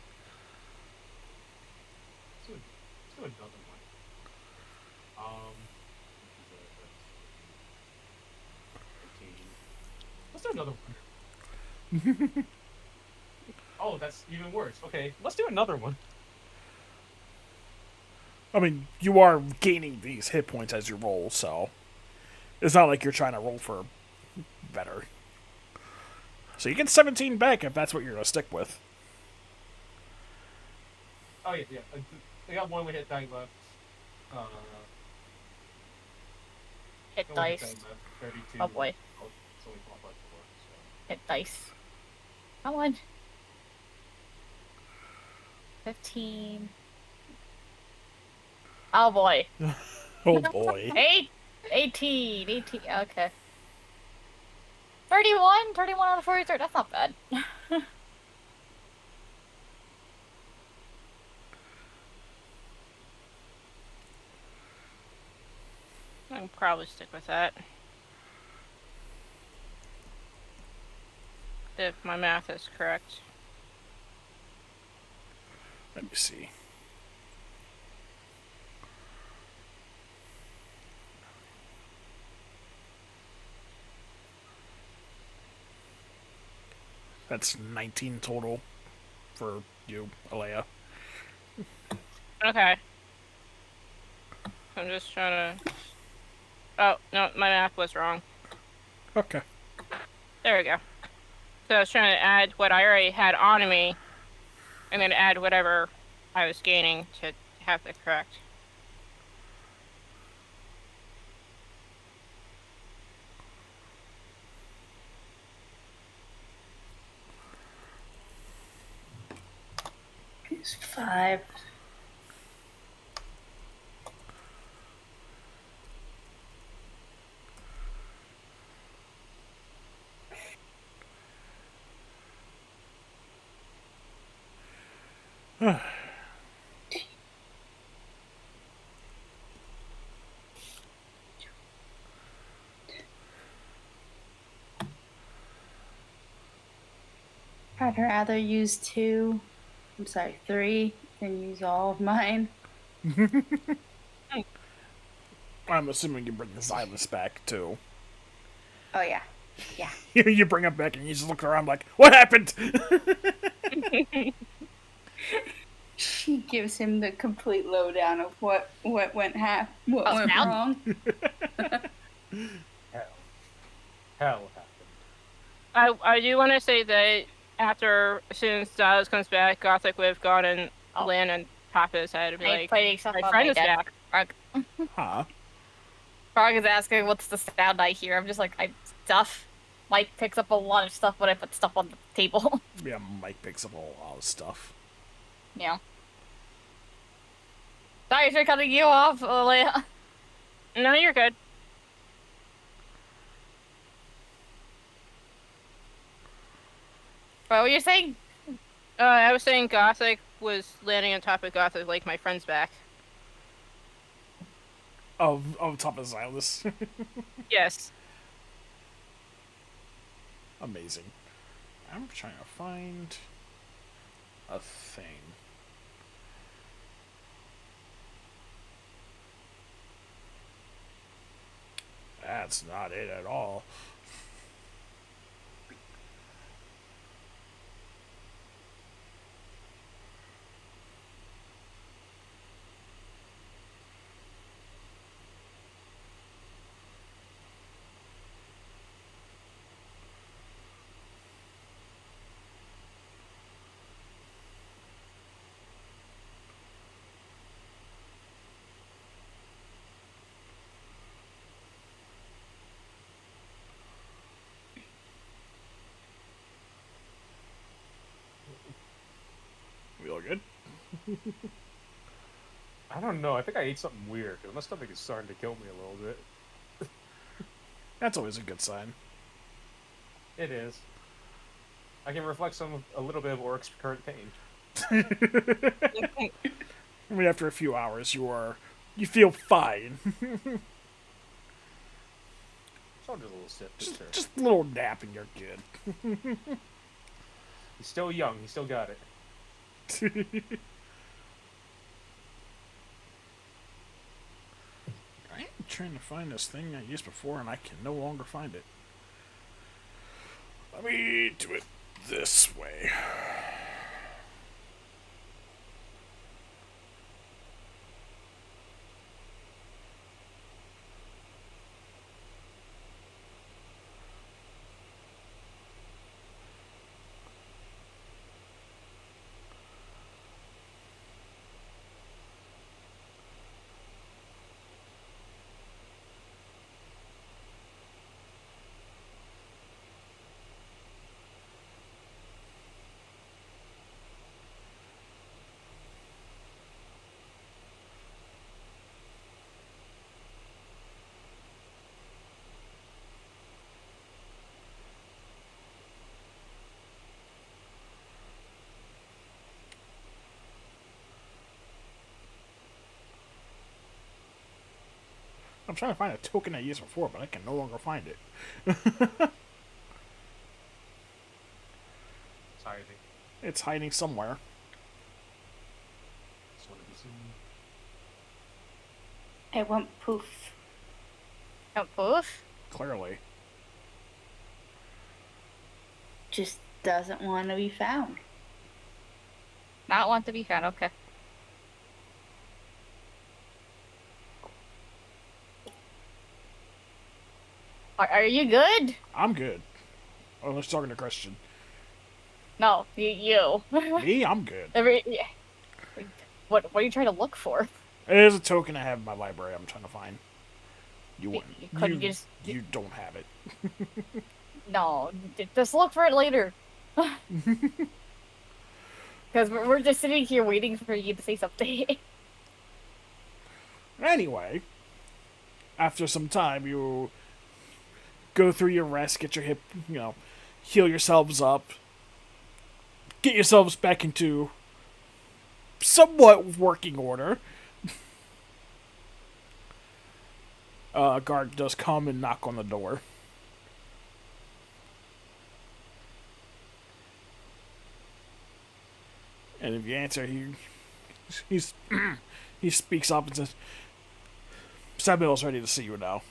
Let's do another one. Let's do another one. Oh, that's even worse. Okay, let's do another one. I mean, you are gaining these hit points as you roll, so it's not like you're trying to roll for better. So you get 17 back if that's what you're going to stick with. Oh yeah, yeah. I got one hit die left. Hit One hit dice. die left. 32. Oh boy. Oh, it's only 12 left for, so. Hit dice. Come on. 15. Oh boy. Oh boy. 18. Okay. 31. 31 out of 43. That's not bad. I'll probably stick with that. If my math is correct. Let me see. That's 19 total for you, Alea. Okay. I'm just trying to... Oh, no, my math was wrong. Okay. There we go. So I was trying to add what I already had on me, and then add whatever I was gaining to have that correct. It's 5. I'd rather use 2. I'm sorry, 3 than use all of mine. I'm assuming you bring the Xylus back too. Oh yeah, yeah. You bring him back and you just look around like, what happened? She gives him the complete lowdown of what went went Snap. wrong. Hell happened. I do want to say that after, as soon as Styles comes back, Gothic would have gone and land on top of his head and be I'm like, fighting stuff my on friend my is deck. back. Frog. Huh? Frog is asking what's the sound I hear. I'm just like, I stuff. Mike picks up a lot of stuff when I put stuff on the table. Yeah, Mike picks up a lot of stuff. Yeah. Sorry for cutting you off, Leia. No, you're good. What were you saying? I was saying Gothic was landing on top of Gothic like my friend's back. Of top of Xylus. Yes. Amazing. I'm trying to find a thing. That's not it at all. We all good? I don't know. I think I ate something weird. My stomach is starting to kill me a little bit. That's always a good sign. It is. I can reflect a little bit of Oric's current pain. I mean, after a few hours, you feel fine. So I'm just a little stiff. Sure. Just a little nap and you're good. He's still young. He still got it. I'm trying to find this thing I used before and I can no longer find it. Let me do it this way. I'm trying to find a token I used before, but I can no longer find it. It's hiding. It's hiding somewhere. Just want to be seen. It went poof. Oh, poof? Clearly. Just doesn't want to be found. Not want to be found, okay. Are you good? I'm good. Unless you're talking to Christian. No, you. Me? I'm good. Yeah. What are you trying to look for? It is a token I have in my library I'm trying to find. You You- wouldn't. you couldn't just- You don't have it. No, just look for it later. Because we're just sitting here waiting for you to say something. Anyway, after some time, you go through your rest, get your hip, heal yourselves up, get yourselves back into somewhat working order. A guard does come and knock on the door. And if you answer, he speaks up and says, Samuel's ready to see you now.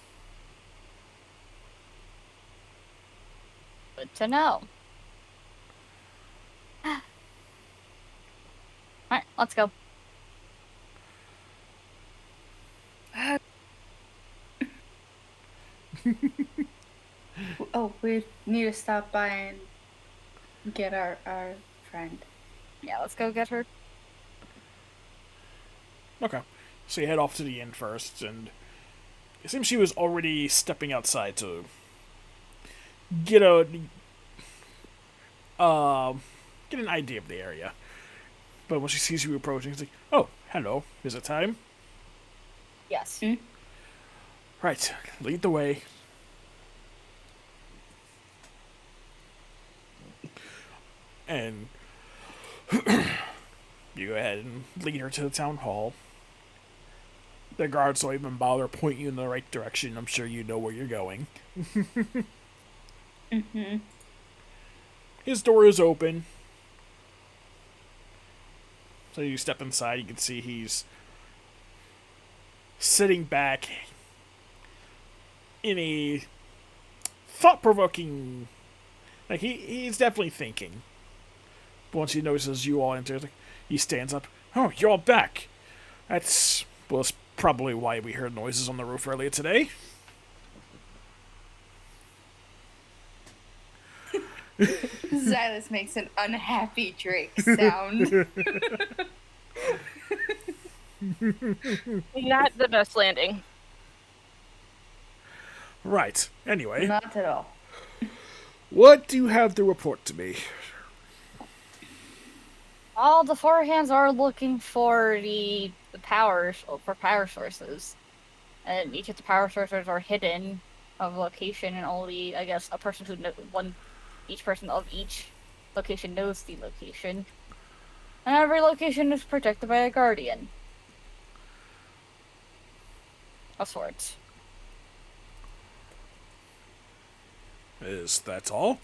Good to know. Alright, let's go. Oh, we need to stop by and get our friend. Yeah, let's go get her. Okay. So you head off to the inn first, and it seems she was already stepping outside to get get an idea of the area. But when she sees you approaching, she's like, "Oh, hello. Is it time?" Yes. Right. Lead the way. And you go ahead and lead her to the town hall. The guards don't even bother pointing you in the right direction. I'm sure you know where you're going. Mm-hmm. His door is open. So you step inside, you can see he's sitting back in a thought-provoking... Like, he's definitely thinking. But once he notices you all enter, he stands up. "Oh, you're all back. That's probably why we heard noises on the roof earlier today." Xylus makes an unhappy Drake sound. Not the best landing. Right. Anyway, Not at all. what do you have to report to me? All the forehands are looking for the power sources, and each of the power sources are hidden of location, and only I guess a person who each person of each location knows the location, and every location is protected by a guardian of sorts. Is that all?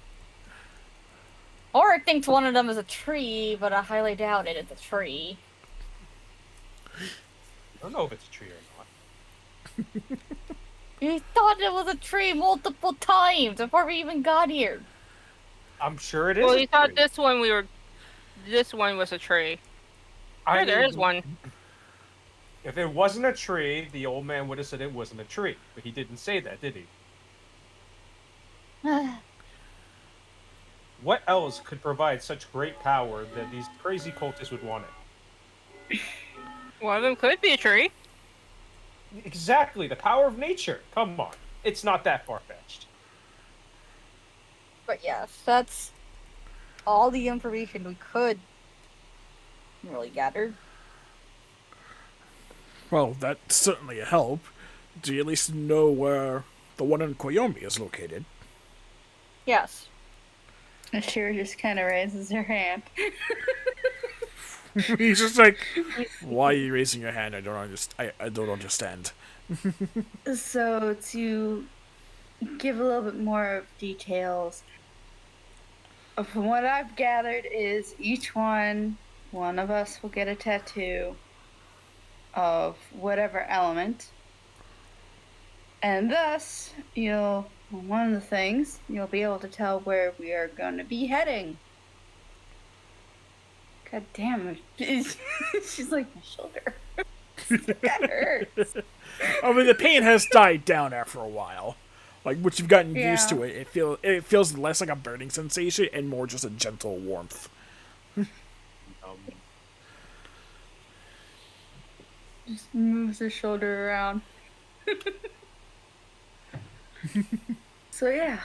Or it thinks one of them is a tree, but I highly doubt it's a tree. I don't know if it's a tree or not. He thought it was a tree multiple times before we even got here. I'm sure it is. Well, a you thought tree. this one was a tree. I There mean, is one. If it wasn't a tree, the old man would have said it wasn't a tree. But he didn't say that, did he? What else could provide such great power that these crazy cultists would want it? One of them could be a tree. Exactly, the power of nature. Come on. It's not that far-fetched. But yes, that's all the information we could really gather. Well, that's certainly a help. Do you at least know where the one in Koyomi is located? Yes. Ashira just kind of raises her hand. He's just like, "Why are you raising your hand? I don't understand." So, to give a little bit more of details, from what I've gathered is one of us will get a tattoo of whatever element. And thus, one of the things, you'll be able to tell where we are going to be heading. God damn it. She's like, my shoulder. That hurts. I mean, the pain has died down after a while. Like, once you've gotten used to Yeah. it, it feels less like a burning sensation and more just a gentle warmth. Just moves her shoulder around. So yeah.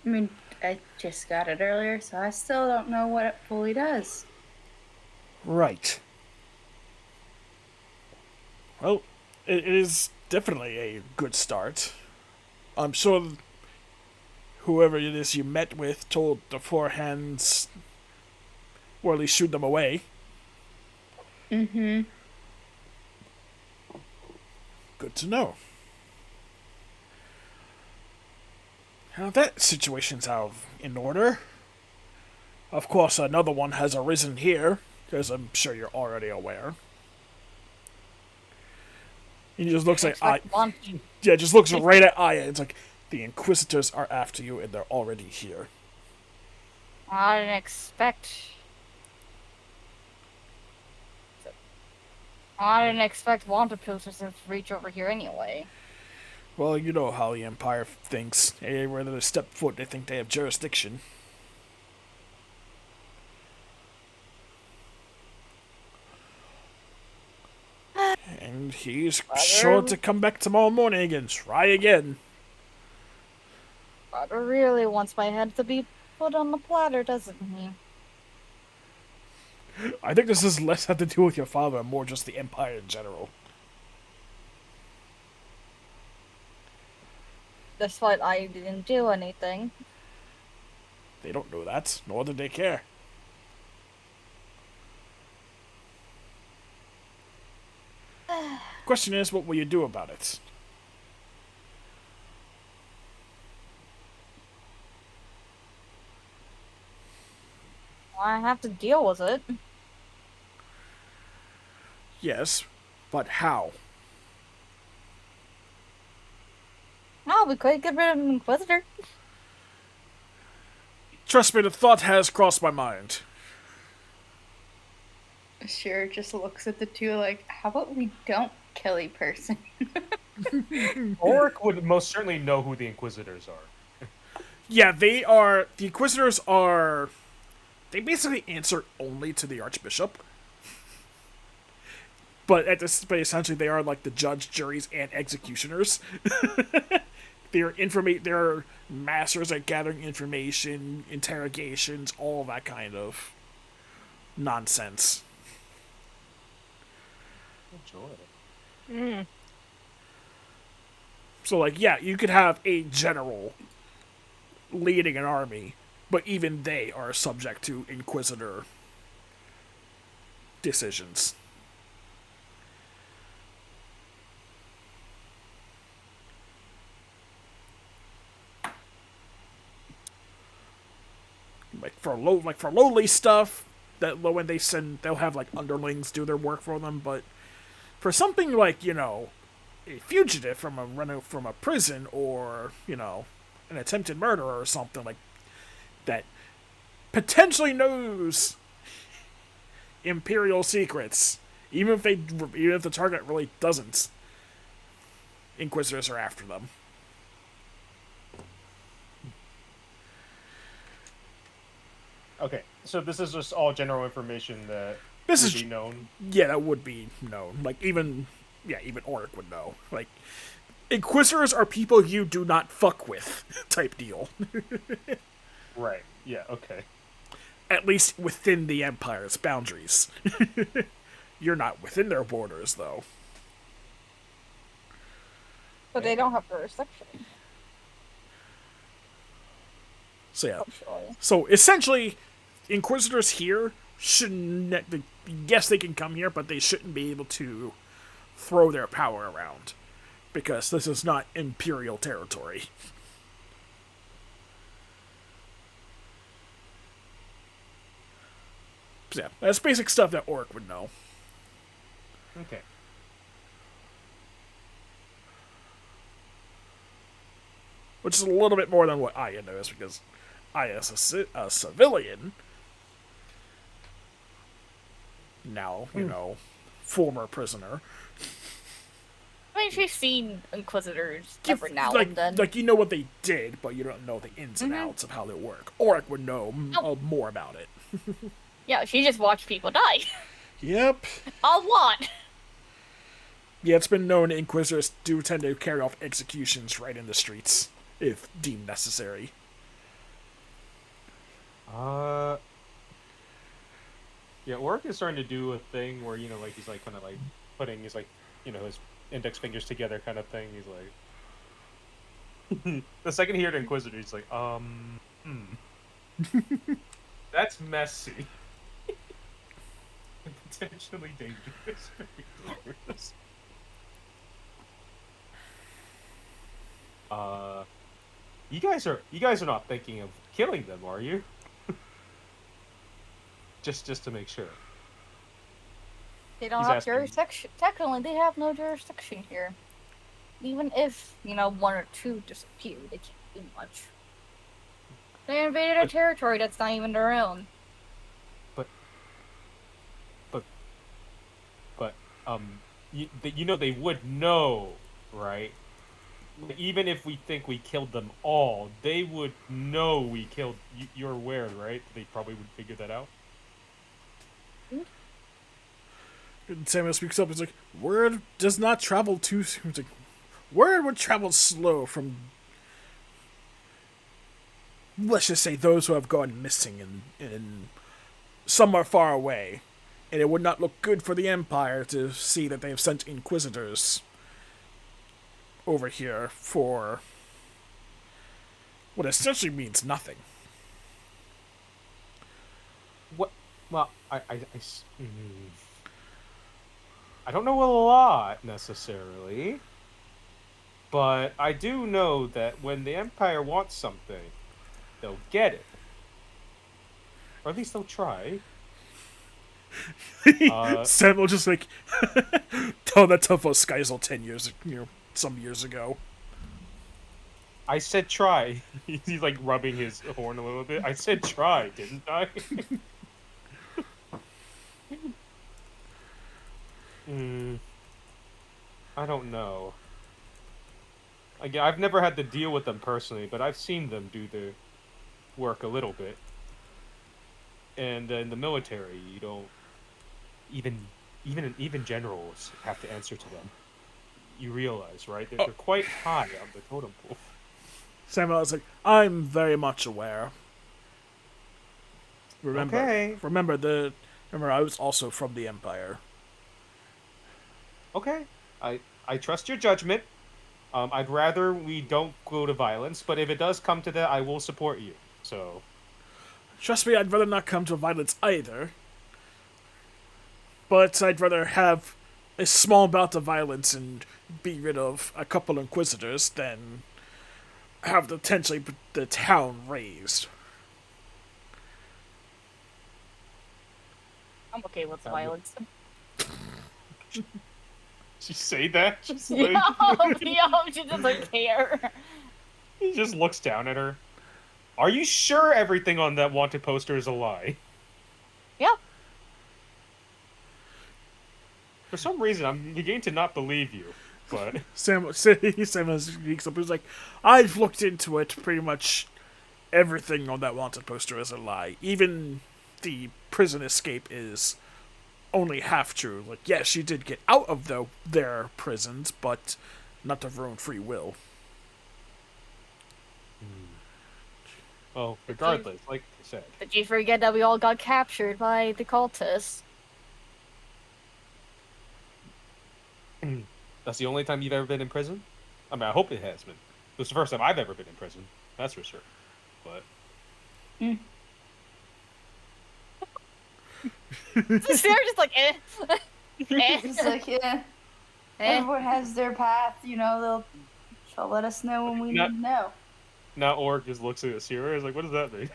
I mean, I just got it earlier, so I still don't know what it fully does. Right. Well, it is definitely a good start. I'm sure whoever it is you met with told the four hands, or at least shoot them away. Mm-hmm. Good to know. Now that situation's out in order. Of course, another one has arisen here, as I'm sure you're already aware. He just looks at I. Expect one. Yeah, just looks right at Aya. It's like the Inquisitors are after you, and they're already here. I didn't expect. I didn't expect wanted posters to reach over here anyway. Well, you know how the Empire thinks. Anywhere they step foot, they think they have jurisdiction. And he's sure to come back tomorrow morning and try again. Brother really wants my head to be put on the platter, doesn't he? I think this has less had to do with your father and more just the Empire in general. Despite I didn't do anything. They don't know that, nor do they care. Question is, what will you do about it? I have to deal with it. Yes, but how? Oh, we could get rid of an Inquisitor. Trust me, the thought has crossed my mind. Shira just looks at the two like, how about we don't kill a person? Oric would most certainly know who the Inquisitors are. Yeah, they are. The Inquisitors are. They basically answer only to the Archbishop. But but essentially, they are like the judge, juries, and executioners. They're masters at gathering information, interrogations, all that kind of nonsense. Mm. So, like, yeah, you could have a general leading an army, but even they are subject to Inquisitor decisions. Like for lowly stuff, that when they send, they'll have like underlings do their work for them. But for something like a fugitive from a prison, or an attempted murderer or something like that potentially knows Imperial secrets, even if the target really doesn't, Inquisitors are after them. Okay, so this is just all general information that This would is be known. Yeah, that would be known. Like even Oric would know. Like Inquisitors are people you do not fuck with, type deal. Right. Yeah. Okay. At least within the Empire's boundaries. You're not within their borders, though. But they don't have jurisdiction. So yeah. Actually. So essentially, Inquisitors here shouldn't. Yes, they can come here, but they shouldn't be able to throw their power around, because this is not Imperial territory. So yeah, that's basic stuff that Oric would know. Okay. Which is a little bit more than what Aya knows, because Aya is a civilian. Now, former prisoner. I mean, she's seen Inquisitors every now like, and then. like you know what they did, but you don't know the ins and outs of how they work. Oric would know more about it. Yeah, she just watched people die. Yep. A lot. Yeah, it's been known Inquisitors do tend to carry off executions right in the streets, if deemed necessary. Yeah, Oric is starting to do a thing where, like, he's, like, kind of, like, putting his, like, his index fingers together kind of thing. He's like... The second he heard Inquisitor, he's like, That's messy. Potentially dangerous. You guys are not thinking of killing them, are you? just to make sure. They don't He's have asking. jurisdiction. Technically, they have no jurisdiction here. Even if, one or two disappear, they can't do much. They invaded a territory that's not even their own. But they would know, right? Even if we think we killed them all, they would know we killed. You're aware, right? They probably would figure that out. And Samuel speaks up. He's like, "Word does not travel too soon." He's like, "Word would travel slow from, let's just say, those who have gone missing in somewhere far away, and it would not look good for the Empire to see that they have sent Inquisitors over here for what essentially means nothing." What? Well, I don't know a lot necessarily, but I do know that when the Empire wants something, they'll get it, or at least they'll try. Samuel just like, "Oh, that's tough for Skyzel 10 years, some years ago." I said try. He's like rubbing his horn a little bit. I said try, didn't I? I don't know. Again, I've never had to deal with them personally, but I've seen them do their work a little bit. And in the military, you don't even generals have to answer to them. You realize, right? They're quite high on the totem pole. Samuel is like, "I'm very much aware. Remember, Okay. remember, I was also from the Empire." Okay, I trust your judgment. I'd rather we don't go to violence, but if it does come to that, I will support you. So, Trust me, I'd rather not come to violence either. But I'd rather have a small bout of violence and be rid of a couple Inquisitors than have potentially the town razed. I'm okay with the violence. she say that? Just like, She doesn't care. he just looks down at her. Are you sure everything on that wanted poster is a lie? Yeah. For some reason, I'm beginning to not believe you, but... Sam speaks up. He's like, "I've looked into it. Pretty much everything on that wanted poster is a lie. Even the prison escape is only half true. Like, yes, she did get out of their prisons, but not of her own free will." Well, regardless, like I said... Did you forget that we all got captured by the cultists? That's the only time you've ever been in prison? I mean, I hope it has been. It was the first time I've ever been in prison. That's for sure. But... Sarah just like, eh. It's like, yeah. Everyone has their path, they'll let us know when we need to know. Now Orc just looks at Sierra and is like, what does that mean?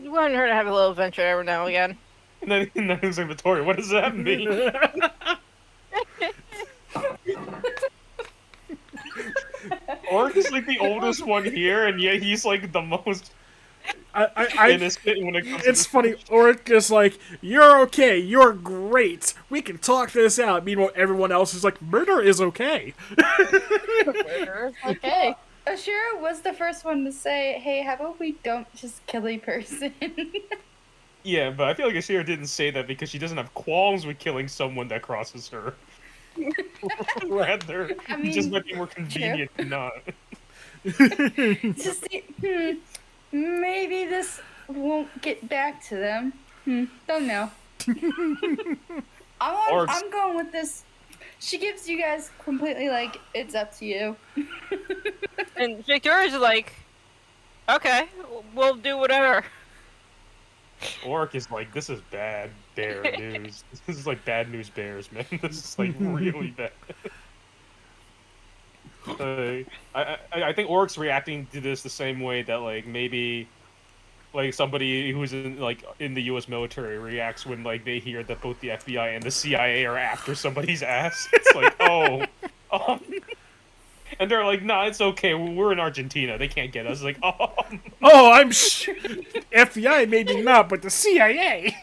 You want her to have a little adventure every now and again. And then he's like, Victoria, what does that mean? Orc is like the oldest one here, and yet he's like the most innocent when it comes It's to funny. Oric is like, "You're okay. You're great. We can talk this out." Meanwhile, everyone else is like, "Murder is okay." Murderers, okay. Ashira was the first one to say, "Hey, how about we don't just kill a person?" Yeah, but I feel like Ashira didn't say that because she doesn't have qualms with killing someone that crosses her. Rather, I it just mean, might be more convenient to not. just maybe this won't get back to them. Don't know. Orcs. I'm going with this. She gives you guys completely like it's up to you. And Victoria's like, okay, we'll do whatever. Orc is like, this is bad bear news. This is like bad news bears, man. This is like really bad. I think Orc's reacting to this the same way that like maybe like somebody who's in the U.S. military reacts when like they hear that both the FBI and the CIA are after somebody's ass. It's like, oh, um, and they're like, nah, it's okay. We're in Argentina. They can't get us. Like, oh, Oh, I'm FBI maybe not, but the CIA.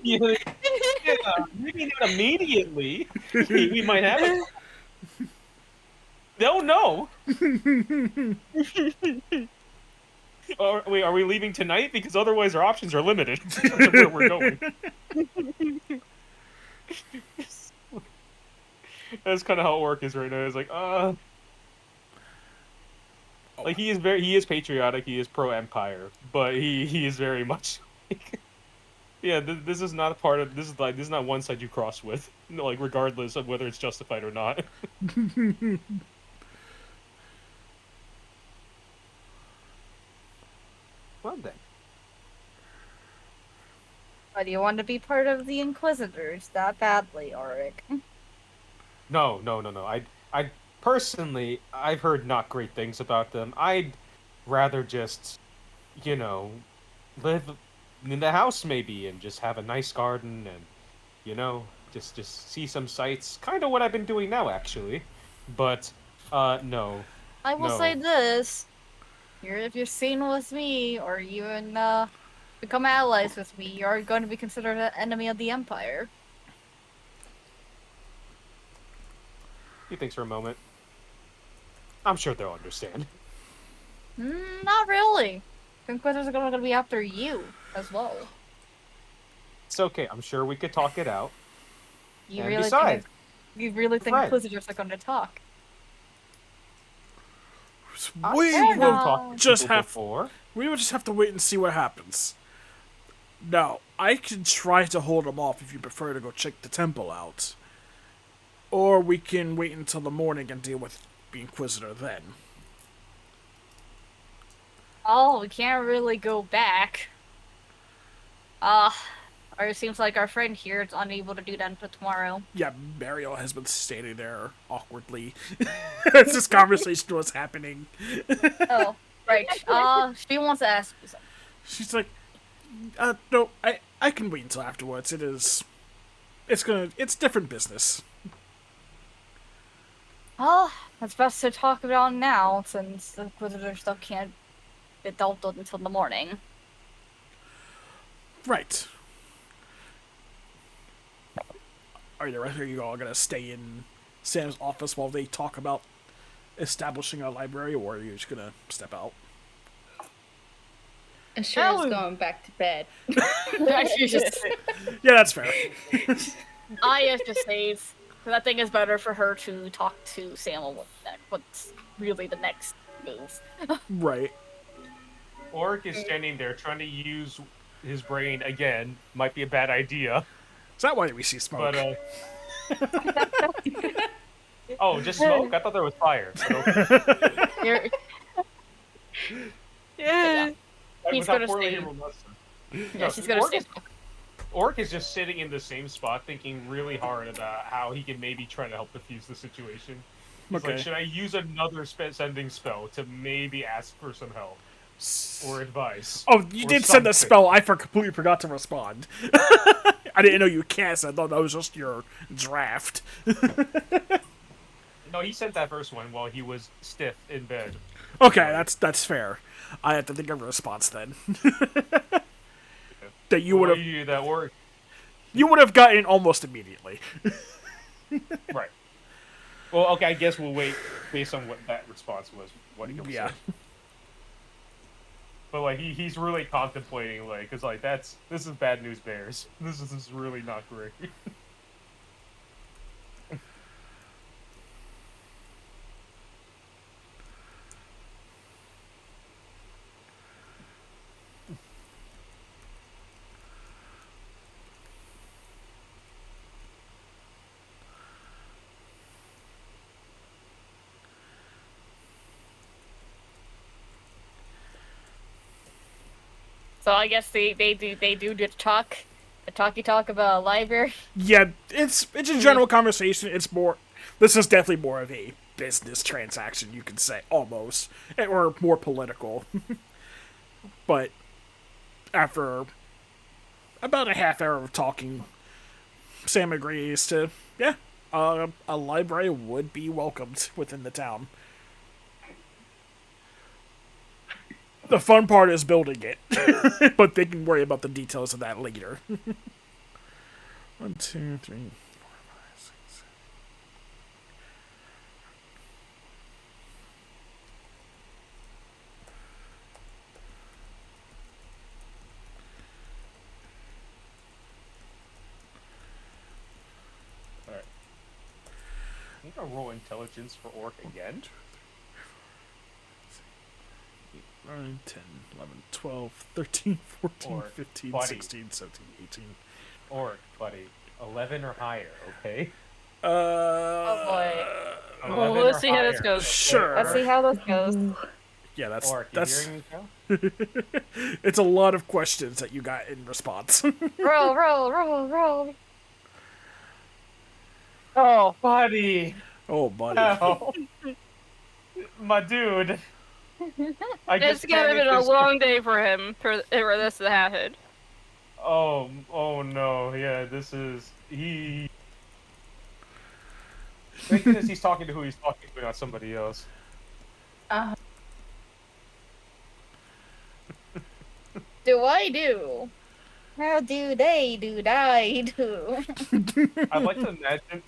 yeah, maybe not immediately. We might have it. They'll know. Wait, are we leaving tonight? Because otherwise our options are limited to where we're going. That's kind of how Orc is right now. It's like, like he is patriotic. He is pro Empire, but he is very much. Yeah, this is not a part of this is not one side you cross with. Like regardless of whether it's justified or not. Well then. But you want to be part of the Inquisitors that badly, Auric. No. I personally, I've heard not great things about them. I'd rather just, you know, live in the house maybe and just have a nice garden and, you know, just see some sights. Kind of what I've been doing now, actually. But, no. I will No. say this: if you're seen with me, or even become allies with me, you're going to be considered an enemy of the Empire. He thinks for a moment. I'm sure they'll understand. Not really. The Inquisitors are going to be after you as well. It's okay. I'm sure we could talk it out. You And really besides, think right. Inquisitors are going to talk? We Fair will enough. just have before. we will just have to wait and see what happens. Now, I can try to hold them off if you prefer to go check the temple out. Or we can wait until the morning and deal with the Inquisitor then. Oh, we can't really go back. Or it seems like our friend here is unable to do that until tomorrow. Yeah, Mariel has been standing there awkwardly as this conversation was happening. Oh, right. She wants to ask you something. She's like, no, I can wait until afterwards. It's different business. Oh, it's best to talk about it now, since the Inquisitor stuff can't be dealt with until the morning. Right. Are you all gonna stay in Sam's office while they talk about establishing a library, or are you just gonna step out? Ashira's going back to bed. She's just, Yeah, that's fair. I have to save. I think it's better for her to talk to Sam on what's really the next move. Right. Orc is standing there trying to use his brain again. Might be a bad idea. Is that why we see smoke? But oh, just smoke? I thought there was fire. But okay. You're- Yeah. He's Without gonna poorly stay. handled medicine. yeah, No, she's gonna Orc stay. is- Orc is just sitting in the same spot, thinking really hard about how he can maybe try to help defuse the situation. He's Okay. like, should I use another sending spell to maybe ask for some help or advice? Oh, you or did send the something? spell. I completely forgot to respond. I didn't know you cast. I thought that was just your draft. No, he sent that first one while he was stiff in bed. Okay, that's fair. I have to think of a response then. That you The would way have you that work. gotten almost immediately. Right. Well, okay, I guess we'll wait based on what that response was. What he Yeah. say. But like he's really contemplating like, cause like this is bad news bears. This is really not great. So I guess they do the talk about a library. Yeah, it's a general conversation. It's more. This is definitely more of a business transaction, you could say, almost, or more political. But after about a half hour of talking, Sam agrees to, yeah, a library would be welcomed within the town. The fun part is building it, but they can worry about the details of that later. 1, 2, 3, 4, 5, 6. Alright. I'm gonna roll intelligence for Orc again. 9, 10, 11, 12, 13, 14, Or 15, buddy. 16, 17, 18. Orc, buddy. 11 or higher, okay? Oh boy. 11 Well, or let's see how this higher, goes. okay? Sure. Let's see how this goes. Yeah, that's Orc, you hearing me, Cal? it's a lot of questions that you got in response. Roll, roll, roll, roll. Oh, Buddy! Oh, buddy. Ow. My dude. I it's just gonna panicked been a this- long day for him for this to happen. Oh no, yeah, this is he. Thank goodness he's talking to who he's talking to, not somebody else. Do I do? How do they do? I do. I'd like to imagine.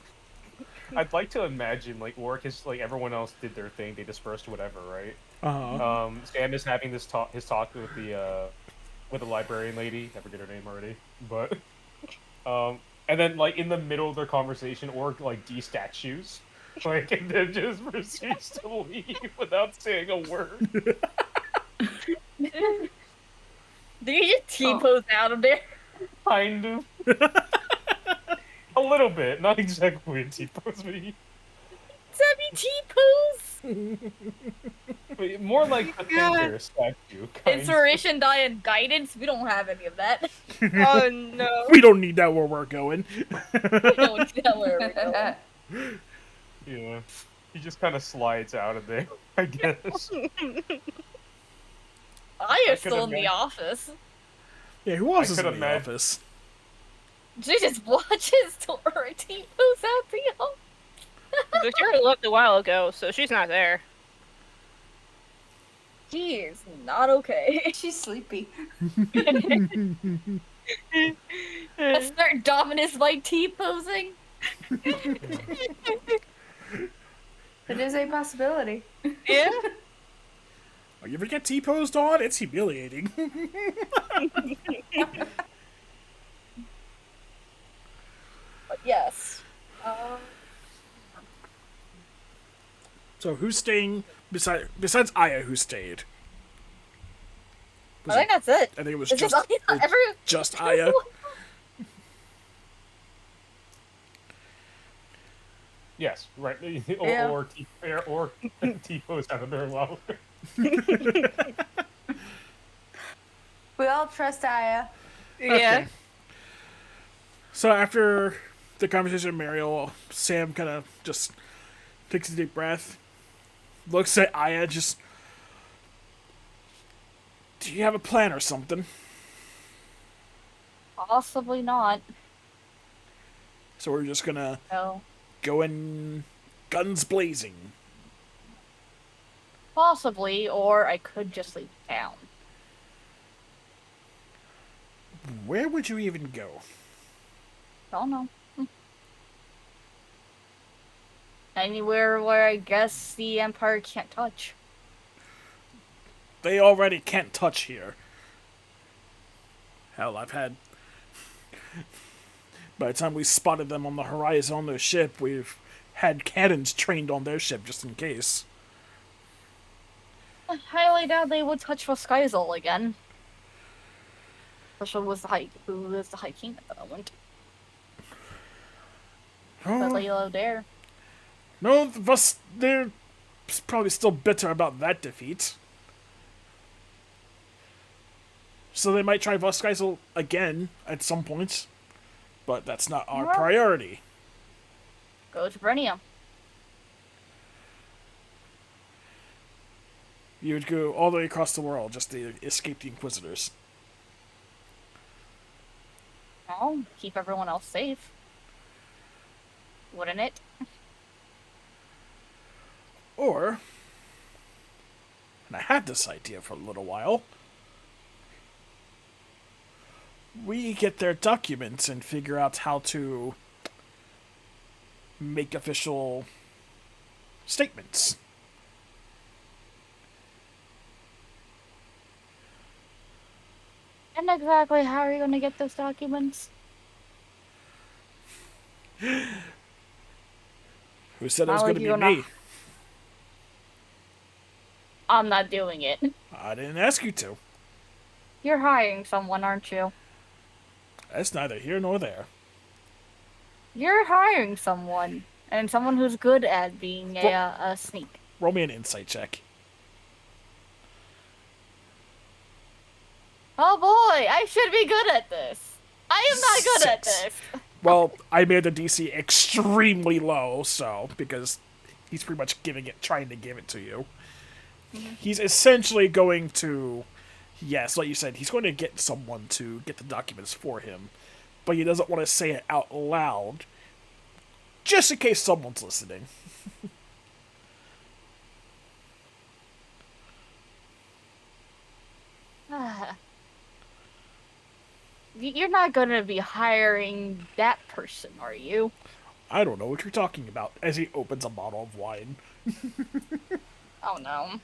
I'd like to imagine like work is like everyone else did their thing, they dispersed whatever, right? Uh-huh. Sam is having his talk with the librarian lady. I forget her name already, but and then like in the middle of their conversation, Orc like de-statues, like and then just proceeds to leave without saying a word. Did you just T-pose out of there? Kind of. A little bit, not exactly a T-pose, but more like a thinker statue. Kind Inspiration, die, and guidance. We don't have any of that. Oh no. We don't need that where we're going. We don't know where we're going. Yeah. He just kind of slides out of there, I guess. I I am still in could the office. Yeah, who else I is in could the imagine- office? She just watches Tora T-pose out the office. So she already left a while ago, so she's not there. She is not okay. She's sleepy. Assert dominance by T-posing. It is a possibility. Yeah. Oh, you ever get T-posed on? It's humiliating. But yes. So who's staying besides Aya? Who stayed? I think that's it. I think it was It's just just Aya. everyone. Yes, right. Yeah. Or T-pose out of there while. We all trust Aya. Yeah. Okay. So after the conversation with Mariel, Sam kind of just takes a deep breath, looks at Aya, just, do you have a plan or something? Possibly not. So we're just gonna No. go in guns blazing. Possibly, or I could just leave town. Where would you even go? Don't know. Anywhere where I guess the Empire can't touch. They already can't touch here. Hell, I've had... By the time we spotted them on the horizon on their ship, we've had cannons trained on their ship just in case. I highly doubt they would touch Voskaisel again. Especially with who is the High King at the moment. But Layla there. No, they're probably still bitter about that defeat. So they might try Voskaisel again at some point. But that's not our priority. Go to Brenia. You would go all the way across the world just to escape the Inquisitors. Oh, keep everyone else safe. Wouldn't it? Or, and I had this idea for a little while, we get their documents and figure out how to make official statements. And exactly how are you going to get those documents? Who said it was Not going like to be you're me? gonna- I'm not doing it. I didn't ask you to. You're hiring someone, aren't you? That's neither here nor there. You're hiring someone. And someone who's good at being a sneak. Roll me an insight check. Oh boy, I should be good at this. I am not good at 6. this. Well, I made the DC extremely low, so, because he's pretty much trying to give it to you. He's essentially going to, yes, like you said, he's going to get someone to get the documents for him, but he doesn't want to say it out loud, just in case someone's listening. You're not going to be hiring that person, are you? I don't know what you're talking about, as he opens a bottle of wine. Oh no.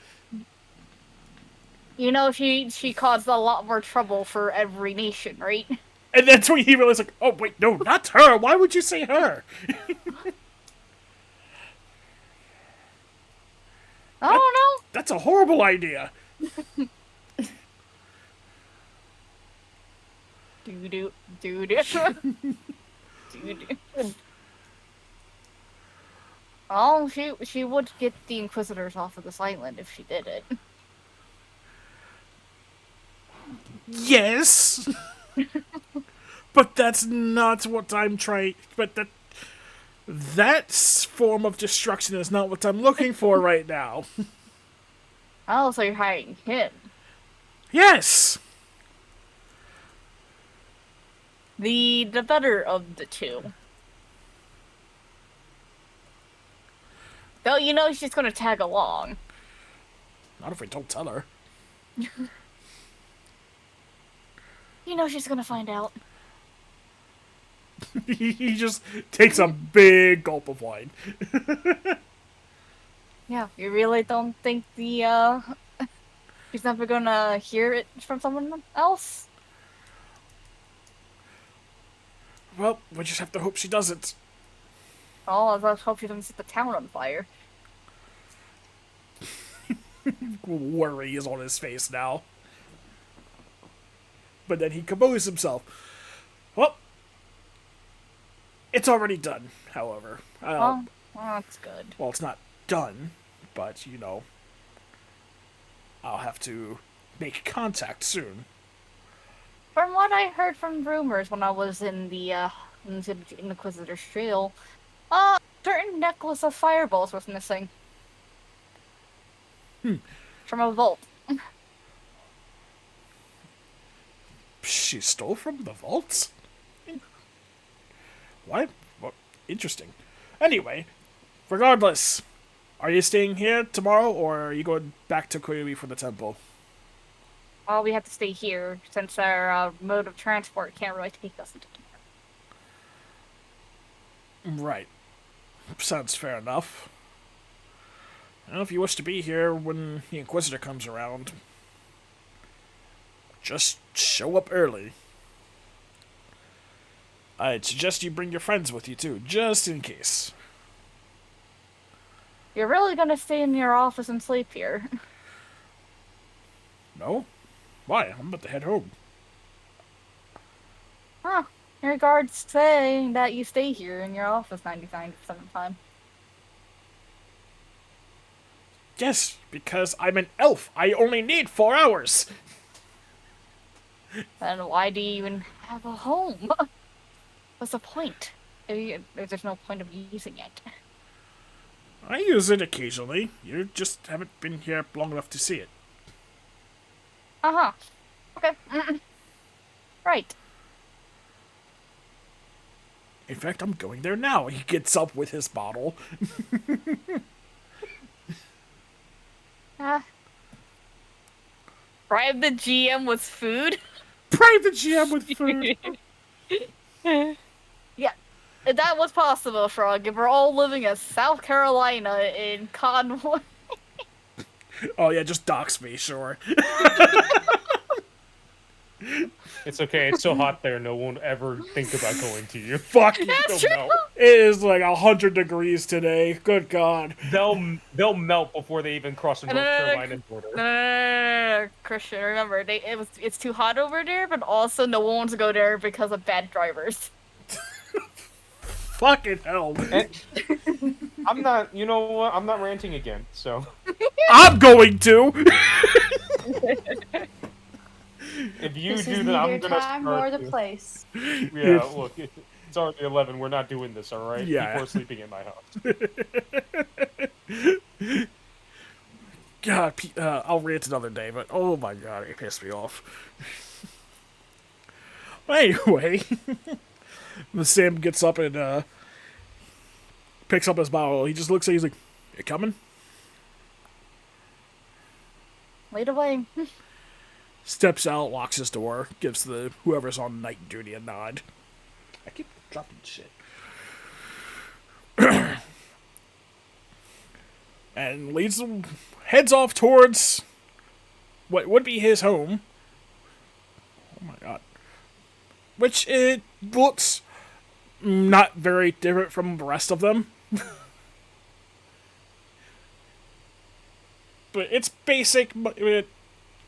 You know, she caused a lot more trouble for every nation, right? And that's when he realized, like, oh, wait, no, not her. Why would you say her? I don't know. That's a horrible idea. Doo-doo, doo-doo. Doo-doo. Oh, she would get the Inquisitors off of this island if she did it. Yes. But that's not what I'm trying... But that form of destruction is not what I'm looking for right now. Oh, so you're hiring him. Yes. The better of the two. Though you know she's gonna tag along. Not if we don't tell her. You know she's gonna find out. He just takes a big gulp of wine. Yeah, you really don't think she's never gonna hear it from someone else? Well, we just have to hope she doesn't. Oh, let's hope she doesn't set the town on fire. Worry is on his face now. But then he composes himself. Well, it's already done, however. Well, that's good. Well, it's not done, but, you know, I'll have to make contact soon. From what I heard from rumors when I was in the Inquisitor's Trail, a certain necklace of fireballs was missing. From a vault. She stole from the vaults? Why? Well, interesting. Anyway, regardless, Are you staying here tomorrow, or are you going back to Koyomi for the temple? Well, we have to stay here since our mode of transport can't really take us into tomorrow. Right. Sounds fair enough. Well, if you wish to be here when the Inquisitor comes around, just show up early. I'd suggest you bring your friends with you too, just in case. You're really gonna stay in your office and sleep here? No? Why? I'm about to head home. Huh. In regards to saying that you stay here in your office 99% of the time. Yes, because I'm an elf. I only need 4 hours. Then why do you even have a home? What's the point? If there's no point of using it. I use it occasionally. You just haven't been here long enough to see it. Uh-huh. Okay. Right. In fact, I'm going there now. He gets up with his bottle. Bribe the GM with food? Private GM with food. Yeah. If that was possible, Frog, if we're all living in South Carolina in Convoy. Oh yeah, just dox me, sure. It's okay. It's so hot there. No one ever think about going to you. Fuck you. That's They'll true! melt. It is like 100 degrees today. Good God. They'll melt before they even cross the North Carolina border. No, Christian, remember, it's too hot over there, but also no one wants to go there because of bad drivers. Fucking hell. I'm not. You know what? I'm not ranting again. So I'm going to. if you This do is that, I'm neither gonna time start. nor the place. Yeah, look, it's already 11. We're not doing this, all right? Yeah. People are sleeping in my house. God, I'll rant another day, but oh my God, it pissed me off. Anyway, Sam gets up and picks up his bottle. He just looks at it, he's like, "You coming?" Lead away. Steps out, locks his door, gives the whoever's on night duty a nod. I keep dropping shit. And heads off towards what would be his home. Oh my God. Which it looks not very different from the rest of them. But it's basic, but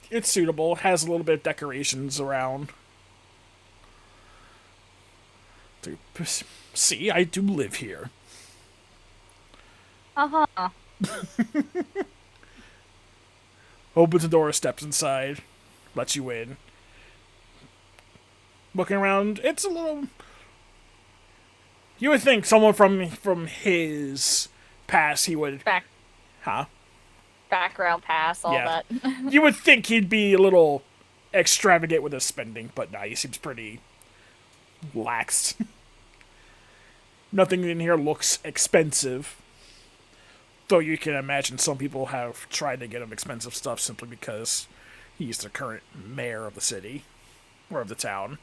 it's suitable. It has a little bit of decorations around. See, I do live here. Uh-huh. Opens the door, steps inside, lets you in. Looking around, it's a little... You would think someone from his past, he would... Huh? Background pass, all Yeah. that. You would think he'd be a little extravagant with his spending, but nah, he seems pretty lax. Nothing in here looks expensive. Though you can imagine some people have tried to get him expensive stuff simply because he's the current mayor of the city. Or of the town.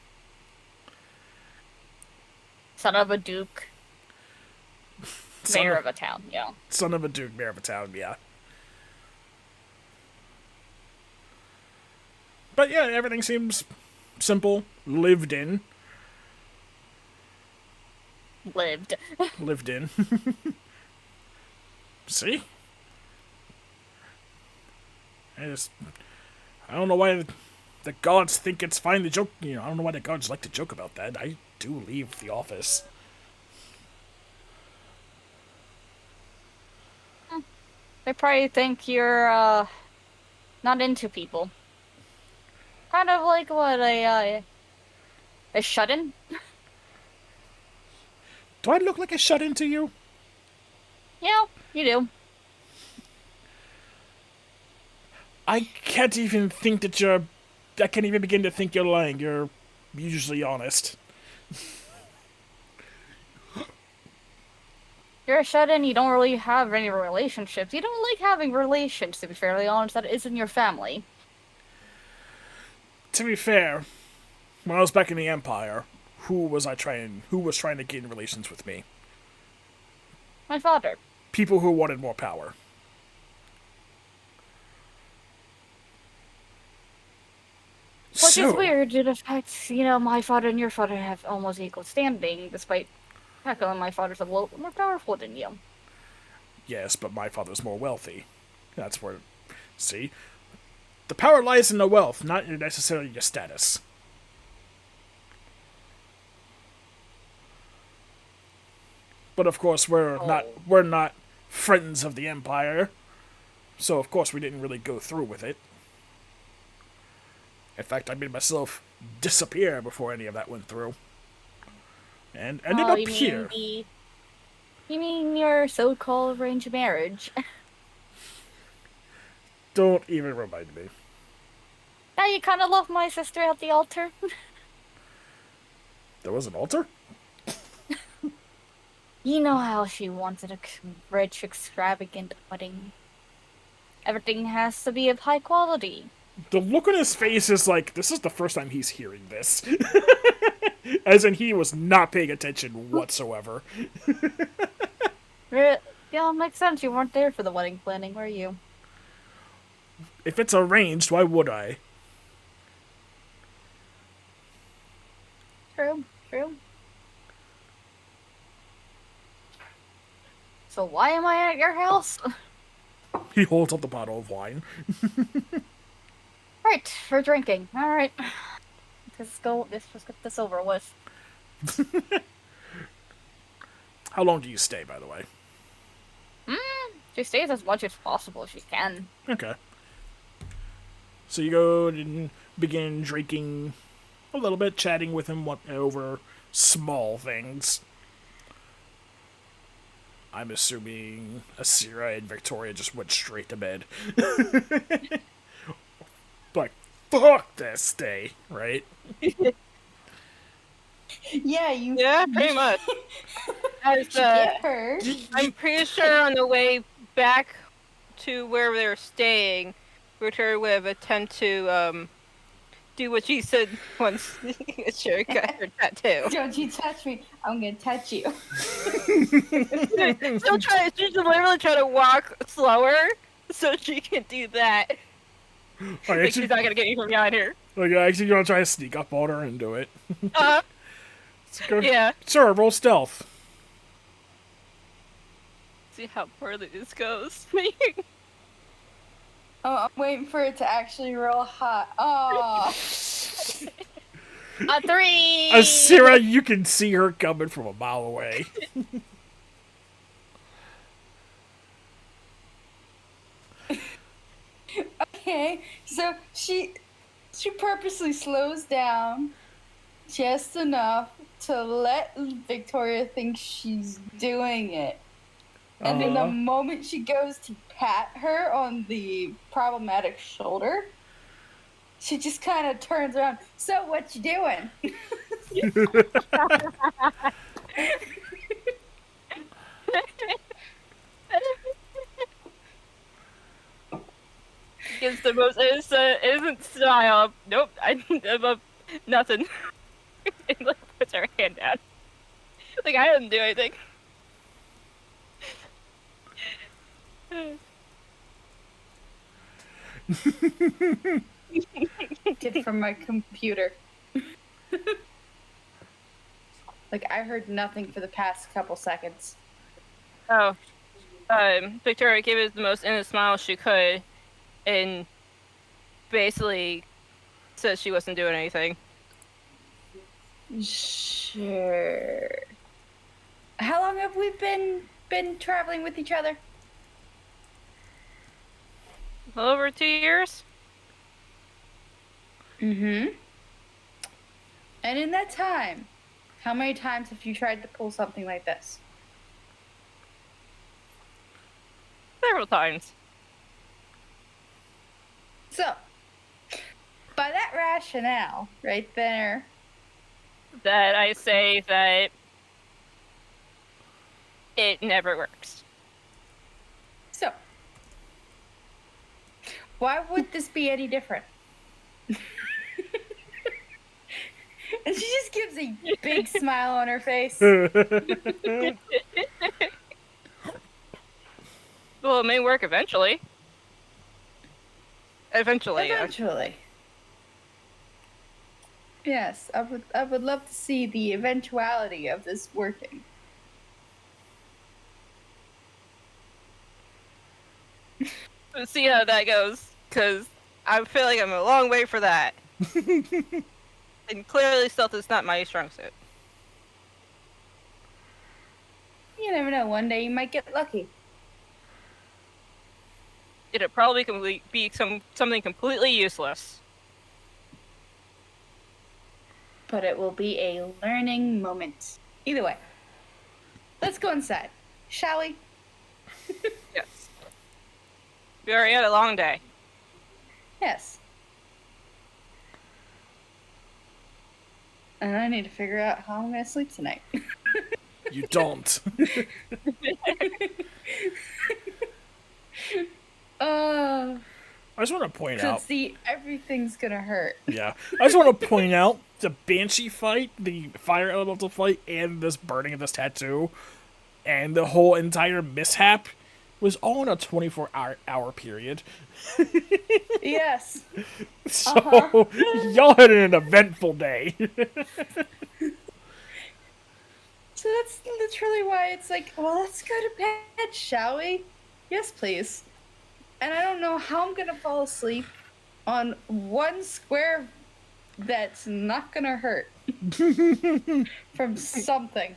Son of a duke. Son Mayor of- of a town, yeah. Son of a duke, mayor of a town, yeah. But yeah, everything seems simple, lived in. Lived. Lived in. See? I don't know why the gods think it's fine to joke. I don't know why the gods like to joke about that. I do leave the office. They probably think you're, not into people. Kind of like what, a shut-in? Do I look like a shut-in to you? Yeah, you do. I can't even think that you're... I can't even begin to think you're lying. You're usually honest. You're a shut-in, you don't really have any relationships. You don't like having relations, to be fairly honest. That isn't your family. To be fair, when I was back in the Empire, who was trying to gain relations with me? My father. People who wanted more power. Which is So, weird due to the fact, my father and your father have almost equal standing, despite heck, my father's a little more powerful than you. yes, but my father's more wealthy. That's where, see? The power lies in the wealth, not necessarily your status. But of course, we're not friends of the Empire, so of course we didn't really go through with it. In fact, I made myself disappear before any of that went through, and ended Oh, up here. You mean your so-called arranged marriage? Don't even remind me. Now you kind of love my sister at the altar. There was an altar? You know how she wanted a rich, extravagant wedding. Everything has to be of high quality. The look on his face is like, this is the first time he's hearing this. As in, he was not paying attention whatsoever. Yeah, makes sense. You weren't there for the wedding planning, were you? If it's arranged, why would I? True, true. So why am I at your house? He holds up the bottle of wine. Right, for drinking. Alright. Let's just get this over with. How long do you stay, by the way? She stays as much as possible as she can. Okay. So you go and begin drinking a little bit, chatting with him over small things. I'm assuming Asira and Victoria just went straight to bed. Like, fuck this day, right? Yeah, you. Yeah, pretty much. As Get her. I'm pretty sure on the way back to where they were staying, Victoria would have attempted to do what she said once she got her tattoo. Don't you touch me. I'm gonna touch you. She's literally trying to walk slower so she can do that. Like she's not gonna get you from behind here. Like, actually, you want to try to sneak up on her and do it? Yeah. Sure, roll stealth. See how poorly this goes. Oh, I'm waiting for it to actually roll hot. Oh. A 3! Asira, you can see her coming from a mile away. Okay, so she purposely slows down just enough to let Victoria think she's doing it. And then the moment she goes to pat her on the problematic shoulder, she just kind of turns around. So what you doing? Gives the most innocent smile. Nope, I'm up nothing. And like puts her hand down. Like I didn't do anything. Get from my computer. Like I heard nothing for the past couple seconds. Oh. Victoria gave it the most innocent smile she could and basically said she wasn't doing anything. Sure. How long have we been traveling with each other? Well over 2 years? Mm-hmm. And in that time, how many times have you tried to pull something like this? Several times. So, by that rationale, right there, That I say that it never works. So, why would this be any different? And she just gives a big smile on her face. Well, it may work eventually. Eventually, yeah. Eventually. Yes, I would love to see the eventuality of this working. Let's see how that goes, because I feel like I'm a long way for that. And clearly stealth is not my strong suit. You never know, one day you might get lucky. It'd probably be something completely useless. But it will be a learning moment. Either way, let's go inside, shall we? Yes. We already had a long day. Yes. And I need to figure out how I'm gonna sleep tonight. You don't. Uh, I just want to point out. see, everything's gonna hurt. Yeah. I just want to point out the Banshee fight, the fire elemental fight, and this burning of this tattoo, and the whole entire mishap was all in a 24-hour period. Yes. So, y'all had an eventful day. So that's literally why it's like, well, let's go to bed, shall we? Yes, please. And I don't know how I'm gonna fall asleep on one square that's not gonna hurt from something.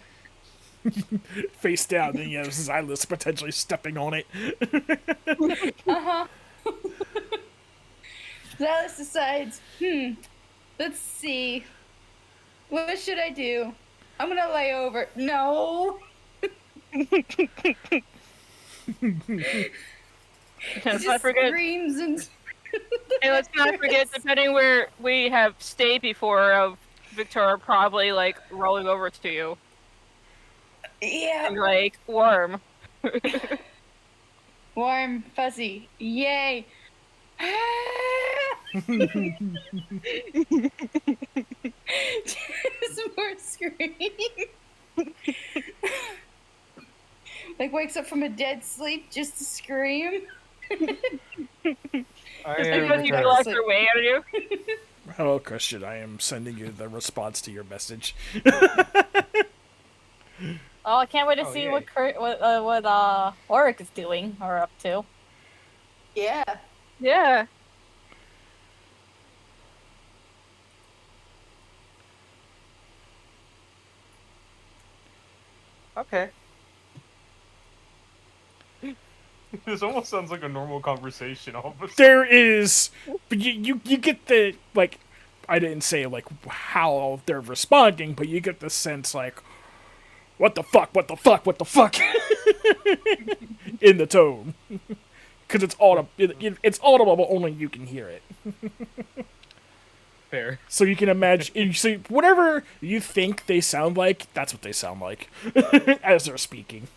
Face down, and you have Xylus potentially stepping on it. Xylus decides, let's see. What should I do? I'm gonna lay over. No. Let's Just not forget. screams and. And let's not forget, depending where we have stayed before, of Victoria probably like rolling over to you Yeah. and like warm. Warm, fuzzy. Yay. Just more screaming. Like wakes up from a dead sleep just to scream. I Just am Because you Victoria. lost your way out of you. Hello, Christian. I am sending you the response to your message. Oh, I can't wait to Oh, see yay. what Oric is doing or up to. Yeah. Yeah. Okay. This almost sounds like a normal conversation. All of a sudden. There is, but you get the, like, I didn't say like how they're responding, but you get the sense like, what the fuck, in the tone, because it's it's audible, but only you can hear it. Fair. So you can imagine, so whatever you think they sound like, that's what they sound like as they're speaking.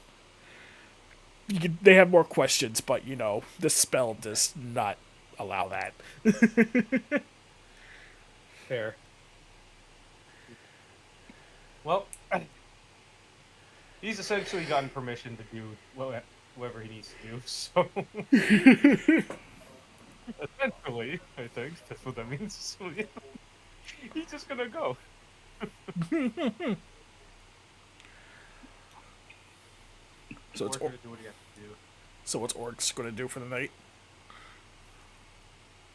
They have more questions, but this spell does not allow that. Fair. Well, he's essentially gotten permission to do whatever he needs to do, so... Essentially, I think, that's what that means. So, yeah. He's just gonna go. So it's Orc's gonna do what he has to do. So what's Orc's gonna do for the night?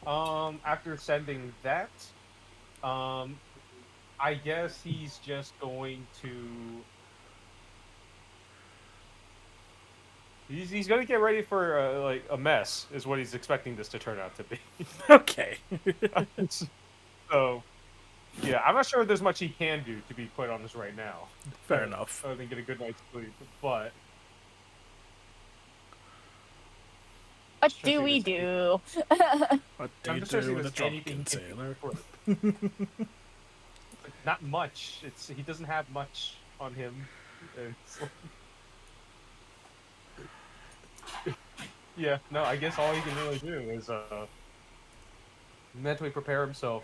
After sending that, I guess he's just going to... He's gonna get ready for like a mess, is what he's expecting this to turn out to be. Okay. So, yeah, I'm not sure if there's much he can do, to be quite honest, right now. Fair enough. Other than get a good night's sleep, but What Sure do thing we is- do? What do I'm you just trying to see do if with a there's anything drunken he can do sailor? for- Not much. He doesn't have much on him. It's like- Yeah, no, I guess all he can really do is mentally prepare himself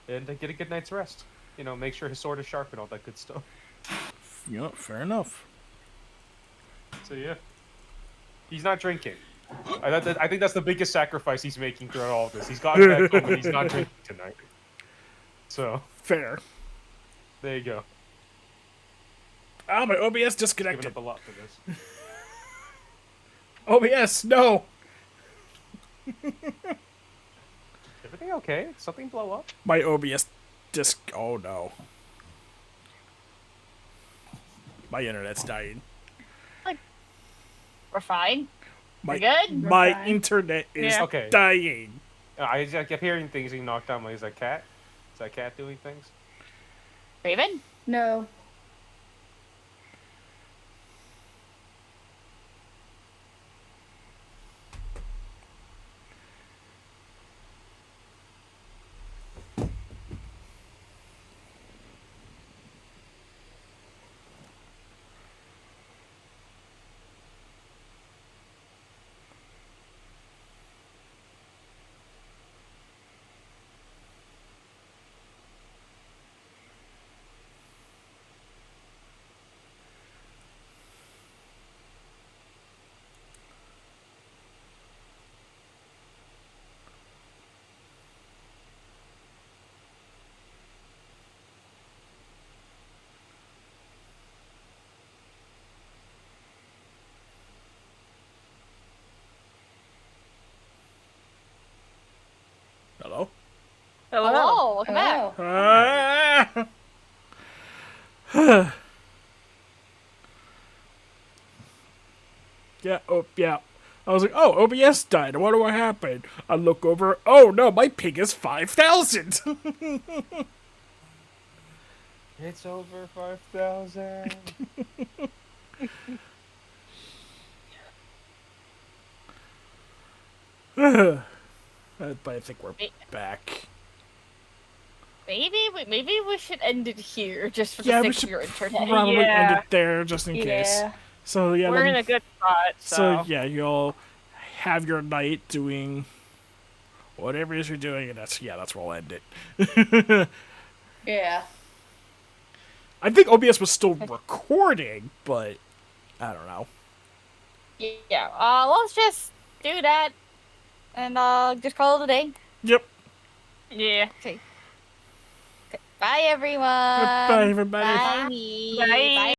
and get a good night's rest. You know, make sure his sword is sharp and all that good stuff. Yeah, fair enough. So yeah, he's not drinking. I think that's the biggest sacrifice he's making throughout all of this. He's gotten back home and he's not drinking tonight. So Fair. there you go. Ah, my OBS Giving disconnected. up a lot for this. OBS, no! Everything okay? Something blow up? My OBS oh no. My internet's dying. We're fine. My, We're good? We're my fine. internet is Yeah. Okay. dying. I kept hearing things being knocked down. Like, is that cat? Is that cat doing things? Raven? No. Hello? Hello, welcome back. Oh. Ah. Yeah, oh, yeah. I was like, oh, OBS died. I wonder what happened. I look over. Oh, no, my ping is 5,000. It's over 5,000. But I think we're Wait. back. Maybe we should end it here, just for Yeah, the we sake should of your internet. Probably end Yeah. it there just in case. Yeah. So, yeah, We're then- in a good spot, so, yeah, you'll have your night doing whatever it is you're doing, and that's where I'll end it. Yeah. I think OBS was still recording, but I don't know. Yeah, let's just do that, and just call it a day. Yep. Yeah. Okay. Bye, everyone. Bye, everybody. Bye. Bye. Bye.